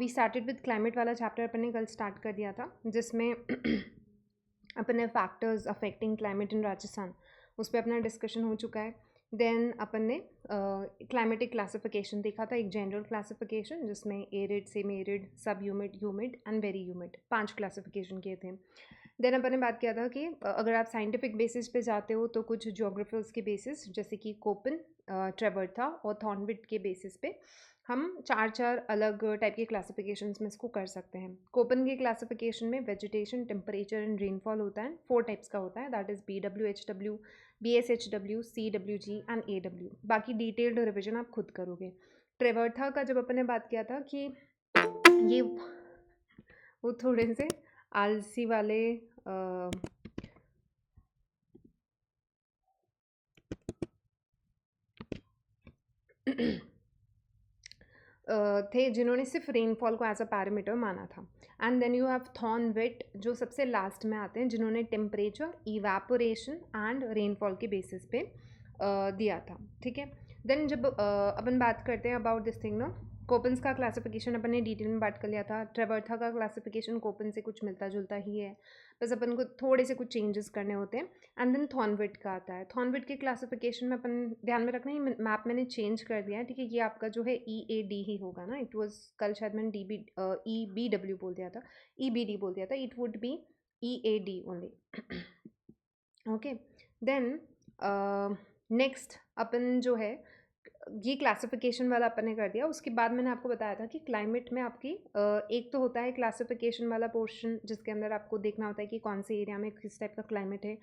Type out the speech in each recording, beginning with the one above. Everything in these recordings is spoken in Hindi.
वी स्टार्टेड विद क्लाइमेट वाला चैप्टर अपन ने कल स्टार्ट कर दिया था, जिसमें अपन ने factors affecting climate in Rajasthan उस पर अपना डिस्कशन हो चुका है। देन अपन ने क्लाइमेटिक क्लासिफिकेशन देखा था, एक जनरल क्लासिफिकेशन जिसमें एरिड, सेमी एरिड, सब humid, humid and very humid 5 classification किए थे। देन अपन ने बात किया था कि अगर आप साइंटिफिक बेसिस पे जाते हो तो कुछ जोग्राफर्स के बेसिस जैसे कि कोपन, ट्रेवर्था और थॉर्नविट के बेसिस पे हम 4 अलग टाइप के क्लासिफिकेशंस में इसको कर सकते हैं। कोपन के क्लासिफिकेशन में वेजिटेशन, टेम्परेचर एंड रेनफॉल होता है, 4 टाइप्स का होता है, that is BWHW, BSHW, CWG and AW। बाकी डिटेल्ड रिविजन आप खुद करोगे। ट्रेवर्था का जब अपन ने बात किया था कि ये वो थोड़े से आलसी वाले थे जिन्होंने सिर्फ रेनफॉल को एज अ पैरामीटर माना था। एंड देन यू हैव थॉर्नविट जो सबसे लास्ट में आते हैं, जिन्होंने टेम्परेचर, इवेपोरेशन एंड रेनफॉल के बेसिस पे दिया था। ठीक है, देन जब अपन बात करते हैं अबाउट दिस थिंग नो, कोपन्स का क्लासिफिकेशन अपन ने डिटेल में बात कर लिया था। ट्रेवर्था का क्लासिफिकेशन कोपन से कुछ मिलता जुलता ही है, बस अपन को थोड़े से कुछ चेंजेस करने होते हैं। एंड देन थॉर्नविट का आता है। थॉर्नविट के क्लासिफिकेशन में अपन ध्यान में रखना, ये मैप मैंने चेंज कर दिया है, ठीक है। ये आपका जो है EAD ही होगा ना, इट वाज कल शायद मैंने EBW बोल दिया था, EBD बोल दिया था, it would be EAD only. Okay, then next अपन जो है ये क्लासिफिकेशन वाला अपन ने कर दिया। उसके बाद मैंने आपको बताया था कि क्लाइमेट में आपकी एक तो होता है क्लासिफिकेशन वाला पोर्शन, जिसके अंदर आपको देखना होता है कि कौन से एरिया में किस टाइप का क्लाइमेट है।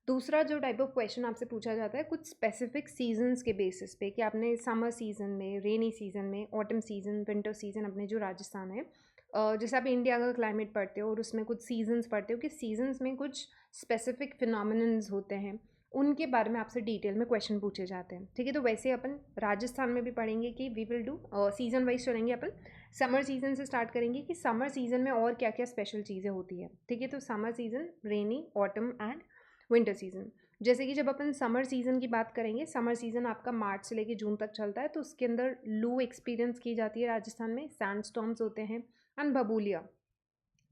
दूसरा जो टाइप ऑफ क्वेश्चन आपसे पूछा जाता है कुछ स्पेसिफिक सीजन्स के बेसिस पे, कि आपने समर सीजन में, रेनी सीजन में, ऑटम सीजन, विंटर सीजन, अपने जो राजस्थान है, जैसे आप इंडिया का क्लाइमेट पढ़ते हो और उसमें कुछ सीजन्स पढ़ते हो कि सीजन्स में कुछ स्पेसिफिक फिनोमिनन्स होते हैं, उनके बारे में आपसे डिटेल में क्वेश्चन पूछे जाते हैं। ठीक है, तो वैसे अपन राजस्थान में भी पढ़ेंगे कि we will do season wise चलेंगे। अपन समर सीजन से स्टार्ट करेंगे कि समर सीजन में और क्या क्या स्पेशल चीज़ें होती है। ठीक है, तो summer season, rainy, autumn and winter season. जैसे कि जब अपन समर सीजन की बात करेंगे, समर सीजन आपका मार्च से लेकर जून तक चलता है, तो उसके अंदर लू एक्सपीरियंस की जाती है राजस्थान में, सैंड स्टॉर्म्स होते हैं एंड बबूलिया।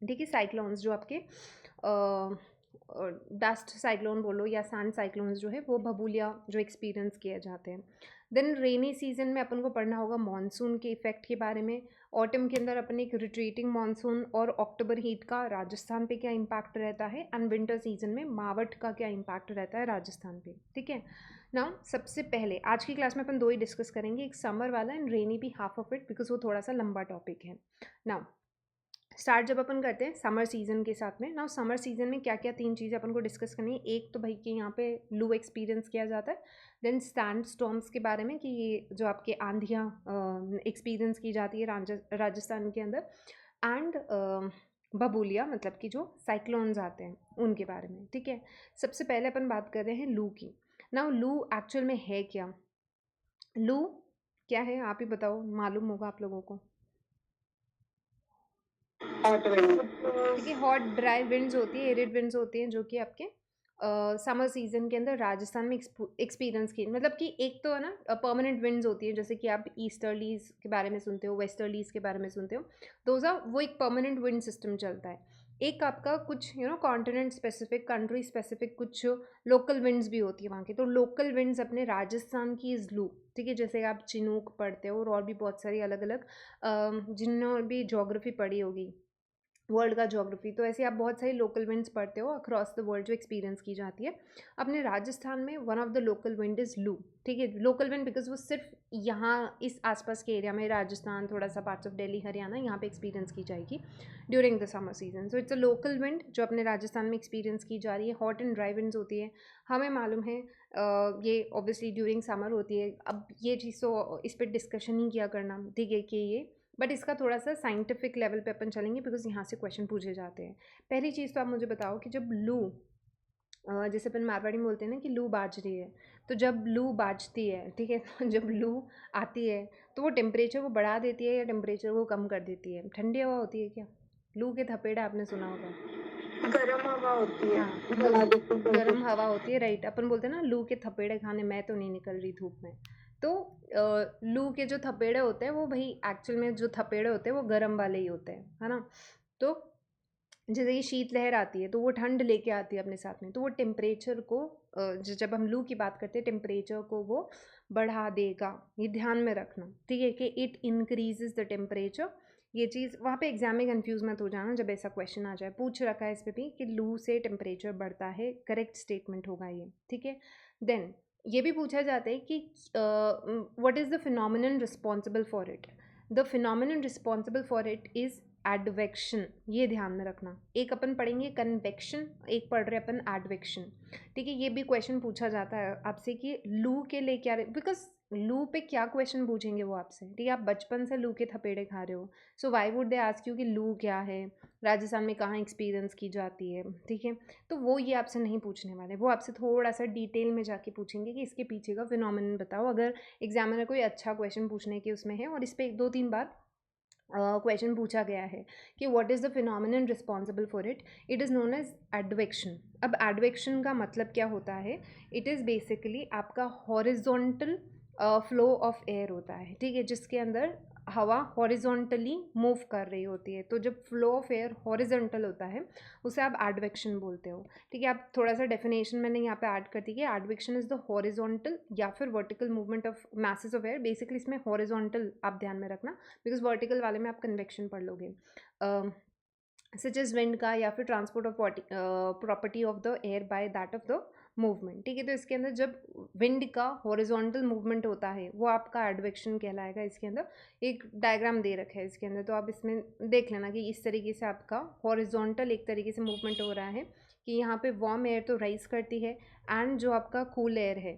ठीक है, साइक्लोन्स जो आपके डस्ट साइक्लोन बोलो या सैंड साइक्लोन्स जो है वो बबूलिया जो एक्सपीरियंस किए जाते हैं। देन रेनी सीजन में अपन को पढ़ना होगा मॉनसून के इफेक्ट के बारे में। ऑटम के अंदर अपन एक रिट्रीटिंग मॉनसून और अक्टूबर हीट का राजस्थान पे क्या इम्पैक्ट रहता है, एंड विंटर सीजन में मावट का क्या इम्पैक्ट रहता है राजस्थान पे। ठीक है, नाउ सबसे पहले आज की क्लास में अपन 2 ही डिस्कस करेंगे, एक समर वाला एंड रेनी भी हाफ ऑफ इट, बिकॉज वो थोड़ा सा लंबा टॉपिक है। नाउ स्टार्ट जब अपन करते हैं समर सीजन के साथ में, ना समर सीजन में क्या क्या 3 चीज़ें अपन को डिस्कस करनी है। एक तो भाई कि यहाँ पे लू एक्सपीरियंस किया जाता है, देन सैंड स्टॉर्म्स के बारे में कि ये जो आपके आंधियाँ एक्सपीरियंस की जाती है राजस्थान के अंदर, एंड बबूलिया मतलब कि जो साइक्लोन्स आते हैं उनके बारे में। ठीक है, सबसे पहले अपन बात कर रहे हैं लू की। ना लू एक्चुअल में है क्या, लू क्या है आप ही बताओ, मालूम होगा आप लोगों को। ठीक है, हॉट ड्राई विंड्स होती है, एरिड विंड्स होती हैं, जो कि आपके समर सीजन के अंदर राजस्थान में एक्सपीरियंस की, मतलब कि एक तो है ना परमानेंट विंड्स होती है, जैसे कि आप ईस्टर्लीज के बारे में सुनते हो, वेस्टर्लीज के बारे में सुनते हो, वो एक परमानेंट विंड सिस्टम चलता है। एक आपका कुछ कॉन्टिनेंट स्पेसिफिक, कंट्री स्पेसिफिक कुछ लोकल विंड्स भी होती है वहाँ की। तो लोकल विंड्स अपने राजस्थान की इज़ लू। ठीक है, जैसे आप चिनूक पढ़ते हो और भी बहुत सारी अलग अलग जिन्होंने भी जोग्राफी पढ़ी होगी, वर्ल्ड का ज्योग्राफी, तो ऐसे आप बहुत सारी लोकल विंड्स पढ़ते हो अक्रॉस द वर्ल्ड जो एक्सपीरियंस की जाती है। अपने राजस्थान में one of the local wind is लू। ठीक है, लोकल विंड बिकॉज वो सिर्फ यहाँ इस आसपास के एरिया में, राजस्थान, थोड़ा सा पार्ट्स ऑफ दिल्ली, हरियाणा, यहाँ पे एक्सपीरियंस की जाएगी during the summer season. So it's a local wind जो अपने राजस्थान में एक्सपीरियंस की जा रही है। हॉट एंड ड्राई विंड्स होती है, हमें मालूम है ये ऑब्वियसली ड्यूरिंग समर होती है। अब ये चीज़ तो इस पर डिस्कशन ही किया करना, ठीक है, कि ये, बट इसका थोड़ा सा साइंटिफिक लेवल पे अपन चलेंगे बिकॉज यहाँ से क्वेश्चन पूछे जाते हैं। पहली चीज़ तो आप मुझे बताओ कि जब लू, जैसे अपन मारवाड़ी में बोलते हैं ना कि लू बाज रही है, तो जब लू बाजती है, ठीक है, तो जब लू आती है तो वो टेम्परेचर को बढ़ा देती है या टेम्परेचर को कम कर देती है? ठंडी हवा होती है क्या? लू के थपेड़ा आपने सुना होगा, गर्म हवा होती है, हाँ, बना देती है। गर्म हवा होती है, राइट। अपन बोलते हैं ना लू के थपेड़े खाने, मैं तो नहीं निकल रही धूप में। तो लू के जो थपेड़े होते हैं वो भाई एक्चुअल में जो थपेड़े होते हैं वो गर्म वाले ही होते हैं, है ना। तो जैसे कि शीत लहर आती है तो वो ठंड लेके आती है अपने साथ में, तो वो टेम्परेचर को जब हम लू की बात करते हैं टेम्परेचर को वो बढ़ा देगा, ये ध्यान में रखना, ठीक है, कि इट इंक्रीजेज द टेम्परेचर। ये चीज़ वहाँ पे एग्जाम में कंफ्यूज मत हो जाना जब ऐसा क्वेश्चन आ जाए, पूछ रखा है इस पे भी कि लू से टेम्परेचर बढ़ता है, करेक्ट स्टेटमेंट होगा ये, ठीक है। देन ये भी पूछा जाता है कि what is the phenomenon responsible for it. The phenomenon responsible for it is advection, ये ध्यान में रखना। एक अपन पढ़ेंगे कन्वेक्शन, एक पढ़ रहे अपन एडवेक्शन, ठीक है। ये भी क्वेश्चन पूछा जाता है आपसे कि लू के लिए क्या, बिकॉज लू पे क्या क्वेश्चन पूछेंगे वो आपसे, ठीक है। आप बचपन से लू के थपेड़े खा रहे हो, so why would they ask you कि लू क्या है, राजस्थान में कहाँ एक्सपीरियंस की जाती है, ठीक है। तो वो ये आपसे नहीं पूछने वाले, वो आपसे थोड़ा सा डिटेल में जाके पूछेंगे कि इसके पीछे का फिनोमिनन बताओ, अगर एग्जामिनर कोई अच्छा क्वेश्चन पूछने के उसमें है। और इस पर 2-3 बार क्वेश्चन पूछा गया है कि what is the phenomenon responsible for it, it is known as advection. अब एडवेक्शन का मतलब क्या होता है, इट इज़ बेसिकली आपका हॉरिजॉन्टल फ्लो ऑफ एयर होता है, ठीक है, जिसके अंदर हवा हॉरिजॉन्टली मूव कर रही होती है। तो जब फ्लो ऑफ एयर हॉरिजॉन्टल होता है उसे आप एडवेक्शन बोलते हो, ठीक है। आप थोड़ा सा डेफिनेशन मैंने यहाँ पे ऐड कर दी है, एडवेक्शन इज द हॉरिजॉन्टल या फिर vertical movement of message of air. Basically इसमें हॉरिजॉन्टल आप ध्यान में रखना, बिकॉज वर्टिकल वाले में आप कन्वेक्शन पढ़ लोगे, सच एज विंड का, या फिर transport of property of the air by that of the movement, ठीक है। तो इसके अंदर जब विंड का हॉरिजॉन्टल मूवमेंट होता है वो आपका एडवेक्शन कहलाएगा। इसके अंदर एक डायग्राम दे रखा है इसके अंदर, तो आप इसमें देख लेना कि इस तरीके से आपका हॉरिजॉन्टल एक तरीके से मूवमेंट हो रहा है कि यहाँ पे वार्म एयर तो राइज करती है, एंड जो आपका कूल एयर है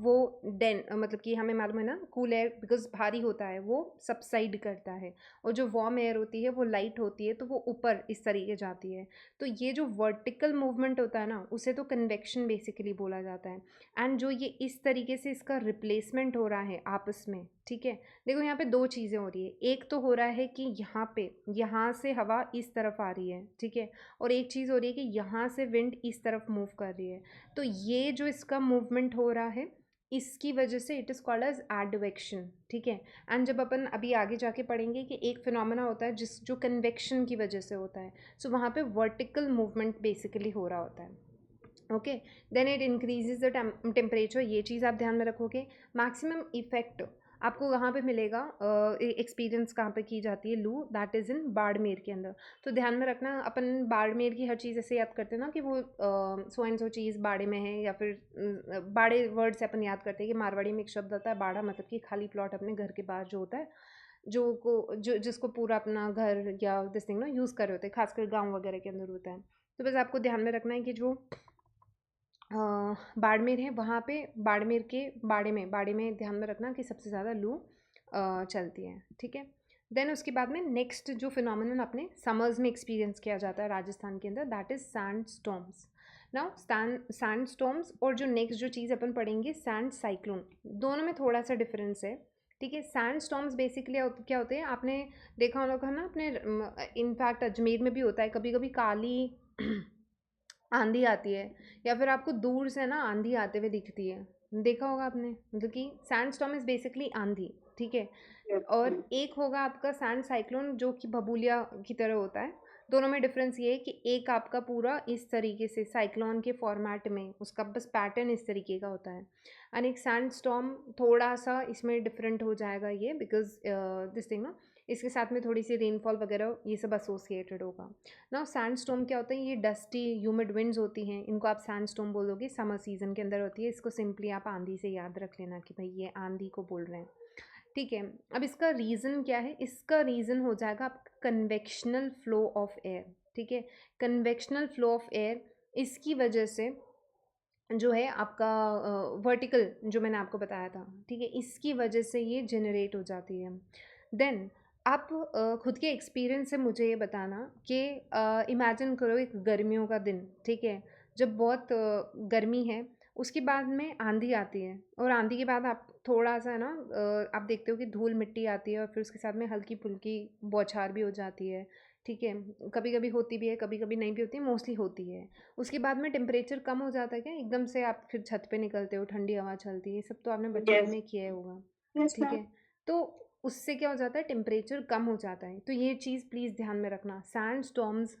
वो मतलब कि हमें मालूम है ना, कूल एयर बिकॉज भारी होता है वो सबसाइड करता है, और जो वार्म एयर होती है वो लाइट होती है तो वो ऊपर इस तरीके जाती है। तो ये जो वर्टिकल मूवमेंट होता है ना उसे तो कन्वेक्शन बेसिकली बोला जाता है। एंड जो ये इस तरीके से इसका रिप्लेसमेंट हो रहा है आपस में, ठीक है। देखो यहाँ पे 2 चीज़ें हो रही है, एक तो हो रहा है कि यहाँ पे यहाँ से हवा इस तरफ आ रही है, ठीक है, और एक चीज़ हो रही है कि यहाँ से विंड इस तरफ मूव कर रही है। तो ये जो इसका मूवमेंट हो रहा है इसकी वजह से it is called as advection, ठीक है। एंड जब अपन अभी आगे जाके पढ़ेंगे कि एक फिनोमेना होता है जिस जो कन्वेक्शन की वजह से होता है, सो वहाँ पे वर्टिकल मूवमेंट बेसिकली हो रहा होता है, okay. Then it increases the temperature, ये चीज़ आप ध्यान में रखोगे। मैक्सिमम इफेक्ट आपको कहाँ पे मिलेगा, एक्सपीरियंस कहाँ पे की जाती है लू, दैट इज़ इन बाड़मेर के अंदर। तो ध्यान में रखना, अपन बाड़मेर की हर चीज़ ऐसे याद करते हैं ना कि वो सो एंड सो चीज़ बाड़े में है, या फिर बाड़े वर्ड से अपन याद करते हैं कि मारवाड़ी में एक शब्द होता है बाड़ा, मतलब कि खाली प्लॉट अपने घर के बाहर जो होता है, जो जिसको पूरा अपना घर या दिस थिंग ना यूज़ कर रहे होते हैं, खासकर गाँव वगैरह के अंदर होता है। तो बस आपको ध्यान में रखना है कि जो बाड़मेर है वहाँ पे बाड़मेर के बाड़े में ध्यान में रखना कि सबसे ज़्यादा लू चलती है, ठीक है। देन उसके बाद में नेक्स्ट जो फिनोमिनन अपने समर्स में एक्सपीरियंस किया जाता है राजस्थान के अंदर, that is sand storms. Now sand storms और जो नेक्स्ट जो चीज़ अपन पढ़ेंगे सैंड साइक्लोन, दोनों में थोड़ा सा डिफरेंस है, ठीक है। सैंड स्टॉर्म्स बेसिकली क्या होते हैं, आपने देखा होगा ना अपने, इनफैक्ट अजमेर में भी होता है कभी कभी, काली आंधी आती है, या फिर आपको दूर से ना आंधी आते हुए दिखती है, देखा होगा आपने, मतलब कि सैंड स्टॉर्म इज़ बेसिकली आंधी, ठीक है। और एक होगा आपका सैंड साइक्लोन जो कि बबूलिया की तरह होता है। दोनों में डिफरेंस ये है कि एक आपका पूरा इस तरीके से साइक्लोन के फॉर्मेट में उसका बस पैटर्न इस तरीके का होता है, एंड एक सैंड स्टॉर्म थोड़ा सा इसमें डिफरेंट हो जाएगा ये, बिकॉज दिस थिंग ना इसके साथ में थोड़ी सी रेनफॉल वगैरह ये सब एसोसिएटेड होगा। नाउ सैंडस्टॉर्म क्या होता है, ये डस्टी ह्यूमिड विंड्स होती हैं, इनको आप सैंडस्टॉर्म बोलोगे, समर सीजन के अंदर होती है। इसको सिंपली आप आंधी से याद रख लेना कि भाई ये आंधी को बोल रहे हैं, ठीक है। अब इसका रीज़न क्या है, इसका रीज़न हो जाएगा आपका कन्वेक्शनल फ्लो ऑफ एयर, ठीक है। कन्वेक्शनल फ्लो ऑफ एयर इसकी वजह से जो है आपका वर्टिकल जो मैंने आपको बताया था, ठीक है, इसकी वजह से ये जनरेट हो जाती है। देन आप खुद के एक्सपीरियंस से मुझे ये बताना कि इमेजिन करो एक गर्मियों का दिन, ठीक है, जब बहुत गर्मी है, उसके बाद में आंधी आती है, और आंधी के बाद आप थोड़ा सा ना आप देखते हो कि धूल मिट्टी आती है, और फिर उसके साथ में हल्की फुल्की बौछार भी हो जाती है, ठीक है, कभी कभी होती भी है, कभी कभी नहीं भी होती है, मोस्टली होती है। उसके बाद में टेम्परेचर कम हो जाता है क्या एकदम से, आप फिर छत पे निकलते हो, ठंडी हवा चलती है, ये सब तो आपने बचपन यस। में किया ही होगा। यस ठीक मैम। है, तो उससे क्या हो जाता है, टेम्परेचर कम हो जाता है। तो ये चीज़ प्लीज़ ध्यान में रखना, सैंड स्टॉर्म्स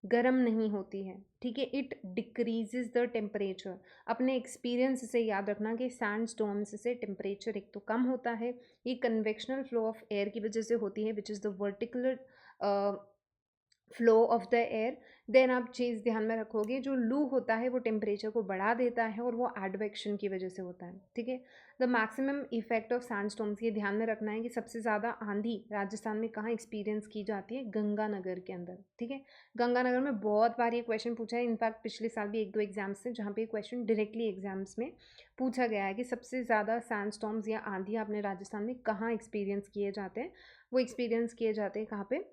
गर्म नहीं होती है, ठीक है, इट डिक्रीजेज द टेम्परेचर। अपने एक्सपीरियंस से याद रखना कि सैंड स्टॉर्म्स से टेम्परेचर एक तो कम होता है, ये कन्वेक्शनल फ्लो ऑफ एयर की वजह से होती है, which is the vertical flow of the air. Then आप चीज़ ध्यान में रखोगे, जो लू होता है वो टेम्परेचर को बढ़ा देता है और वो एडवेक्शन की वजह से होता है। ठीक है, द मैक्सिमम इफेक्ट ऑफ सैंडस्टॉर्म्स, ये ध्यान में रखना है कि सबसे ज़्यादा आंधी राजस्थान में कहाँ एक्सपीरियंस की जाती है, गंगानगर के अंदर। ठीक है, गंगानगर में बहुत बार ये क्वेश्चन पूछा है, इनफैक्ट पिछले साल भी एक दो एग्जाम्स थे जहाँ पे ये क्वेश्चन डायरेक्टली एग्जाम्स में पूछा गया है कि सबसे ज़्यादा सैंडस्टॉर्म्स या आंधी आपने राजस्थान में कहाँ एक्सपीरियंस किए जाते हैं। वो एक्सपीरियंस किए जाते हैं कहाँ पे,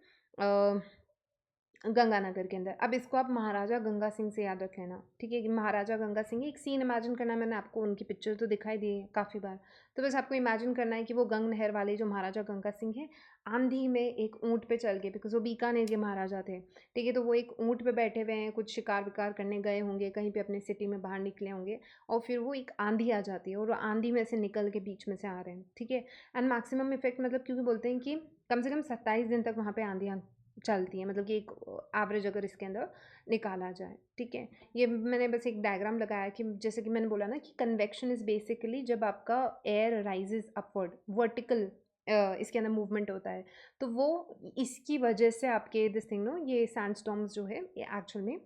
गंगानगर के अंदर। अब इसको आप महाराजा गंगा सिंह से याद रख लेना। ठीक है, कि महाराजा गंगा सिंह, एक सीन इमेजिन करना है, मैंने आपको उनकी पिक्चर तो दिखाई दी है काफ़ी बार, तो बस आपको इमेजिन करना है कि वो गंग नहर वाले जो महाराजा गंगा सिंह हैं, आंधी में एक ऊँट पे चल के, बिकॉज वो बीकानेर के महाराजा थे। ठीक है, तो वो एक ऊँट पे बैठे हुए हैं, कुछ शिकार विकार करने गए होंगे, कहीं पे अपने सिटी में बाहर निकले होंगे, और फिर वो एक आंधी आ जाती है और वो आंधी में से निकल के बीच में से आ रहे हैं। ठीक है, एंड मैक्सिमम इफेक्ट, मतलब क्योंकि बोलते हैं कि कम से कम 27 दिन तक वहाँ पे आंधियाँ चलती है, मतलब कि एक एवरेज अगर इसके अंदर निकाला जाए। ठीक है, ये मैंने बस एक डायग्राम लगाया कि जैसे कि मैंने बोला ना कि कन्वेक्शन इज़ बेसिकली जब आपका एयर राइजेज अपवर्ड, वर्टिकल इसके अंदर मूवमेंट होता है, तो वो इसकी वजह से आपके दिस थिंग नो, ये सैंडस्टॉर्म्स जो है ये एक्चुअल में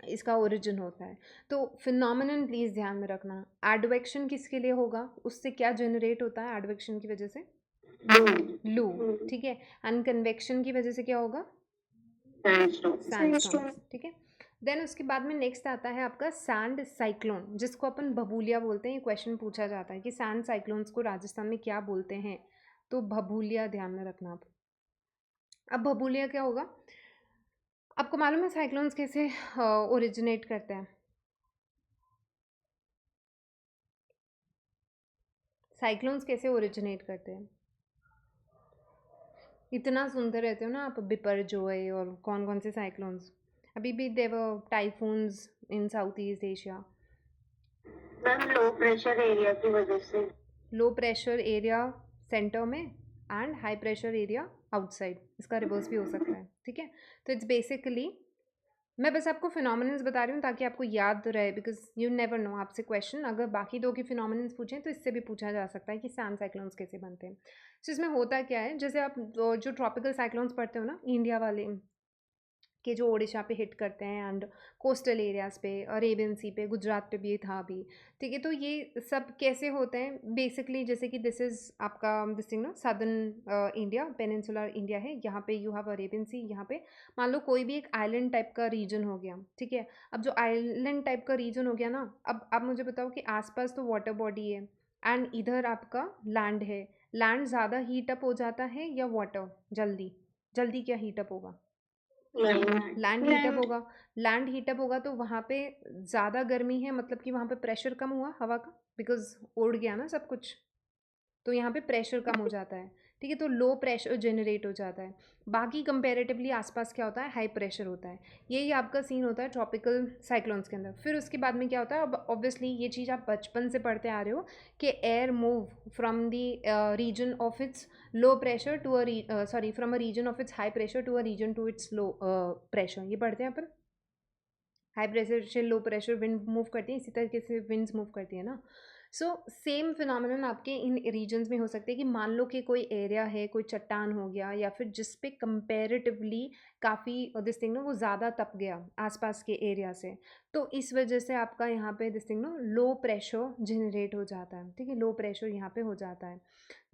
इसका ओरिजिन होता है। तो फिनोमिनन प्लीज़ ध्यान में रखना, एडवेक्शन किसके लिए होगा, उससे क्या जनरेट होता है एडवेक्शन की वजह से, लू। ठीक है, एंड कन्वेक्शन की वजह से क्या होगा, सैंडस्टोन। सैंडस्टॉर्म्स। ठीक है, देन उसके बाद में नेक्स्ट आता है आपका सैंड साइक्लोन, जिसको अपन भभूलिया बोलते हैं। ये क्वेश्चन पूछा जाता है कि सैंड साइक्लोन्स को राजस्थान में क्या बोलते हैं, तो भभूलिया ध्यान में रखना आप। अब भभूलिया क्या होगा, आपको मालूम है साइक्लोन्स कैसे ओरिजिनेट करते हैं, साइक्लोन्स कैसे ओरिजिनेट करते हैं, इतना सुनते रहते हो ना आप, बिपरजोय और कौन कौन से साइक्लोन्स, अभी भी they are typhoons in South East Asia. Ma'am low pressure area की वजह से। लो प्रेशर एरिया सेंटर में and high pressure area outside, इसका रिवर्स भी हो सकता है। ठीक है, तो इट्स बेसिकली, मैं बस आपको फिनोमिनन्स बता रही हूँ ताकि आपको याद रहे, बिकॉज यू नेवर नो, आपसे क्वेश्चन अगर बाकी दो की फिनोमिनन्स पूछें तो इससे भी पूछा जा सकता है कि सैंड साइक्लोन्स कैसे बनते हैं। तो इसमें होता क्या है, जैसे आप जो ट्रॉपिकल साइक्लोन्स पढ़ते हो ना इंडिया वाले, कि जो ओडिशा पे हिट करते हैं एंड कोस्टल एरियाज़ पे, अरेबियन सी पे, गुजरात पे भी था अभी। ठीक है, तो ये सब कैसे होते हैं बेसिकली, जैसे कि दिस इज़ आपका दिस थिंग ना सदर्न इंडिया, पेनिनसुलर इंडिया है, यहाँ पे यू हैव अरेबियन सी, यहाँ पे मान लो कोई भी एक आइलैंड टाइप का रीजन हो गया। ठीक है, अब जो आइलैंड टाइप का रीजन हो गया ना, अब आप मुझे बताओ कि आसपास तो वाटर बॉडी है एंड इधर आपका लैंड है, लैंड ज़्यादा हीट अप हो जाता है या वाटर जल्दी, जल्दी क्या हीट अप होगा, लैंड हीटअप लैंड। होगा। लैंड हीटअप होगा तो वहाँ पे ज़्यादा गर्मी है, मतलब कि वहाँ पे प्रेशर कम हुआ हवा का, बिकॉज उड़ गया ना सब कुछ, तो यहाँ पे प्रेशर कम हो जाता है। ठीक है, तो लो प्रेशर जनरेट हो जाता है। बाकी कंपेरेटिवली आसपास क्या होता है, हाई प्रेशर होता है। यही आपका सीन होता है ट्रॉपिकल साइक्लोन्स के अंदर। फिर उसके बाद में क्या होता है, अब ऑब्वियसली ये चीज़ आप बचपन से पढ़ते आ रहे हो कि air move from the region of its low pressure to sorry from a region of its high pressure to a region to its low pressure, ये पढ़ते हैं अपन। हाई प्रेशर से लो प्रेशर विंड मूव करती है, इसी तरीके से विंड्स मूव करती है ना। सो सेम फिनोमिनन आपके इन रीजन्स में हो सकते हैं कि मान लो कि कोई एरिया है, कोई चट्टान हो गया, या फिर जिस पे कंपेरेटिवली काफ़ी दिस थिंग ना वो ज़्यादा तप गया आसपास के एरिया से, तो इस वजह से आपका यहाँ पे दिस थिंग ना लो प्रेशर जनरेट हो जाता है। ठीक है, लो प्रेशर यहाँ पे हो जाता है।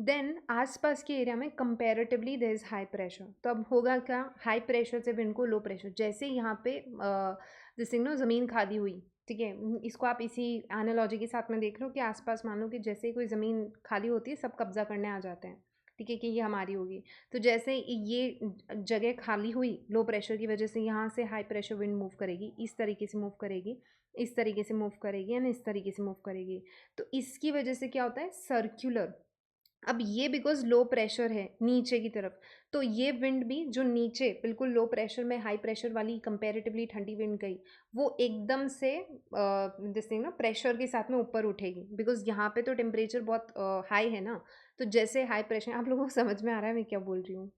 देन आसपास के एरिया में comparatively there is high pressure, तो अब होगा क्या, हाई प्रेशर से विंड को लो प्रेशर, जैसे यहाँ पे दिस थिंग ना ज़मीन खाली हुई। ठीक है, इसको आप इसी एनालॉजी के साथ में देख लो कि आसपास मान लो कि जैसे ही कोई ज़मीन खाली होती है सब कब्जा करने आ जाते हैं। ठीक है, कि ये हमारी होगी, तो जैसे ये जगह खाली हुई लो प्रेशर की वजह से, यहाँ से हाई प्रेशर विंड मूव करेगी, इस तरीके से मूव करेगी, इस तरीके से मूव करेगी एंड इस तरीके से मूव करेगी। तो इसकी वजह से क्या होता है, सर्क्यूलर अब ये बिकॉज लो प्रेशर है नीचे की तरफ, तो ये विंड भी जो नीचे बिल्कुल लो प्रेशर में हाई प्रेशर वाली कंपेरेटिवली ठंडी विंड गई, वो एकदम से दिस थिंग ना प्रेशर के साथ में ऊपर उठेगी, बिकॉज यहाँ पे तो टेम्परेचर बहुत हाई है ना। तो जैसे हाई प्रेशर, आप लोगों को समझ में आ रहा है मैं क्या बोल रही हूँ?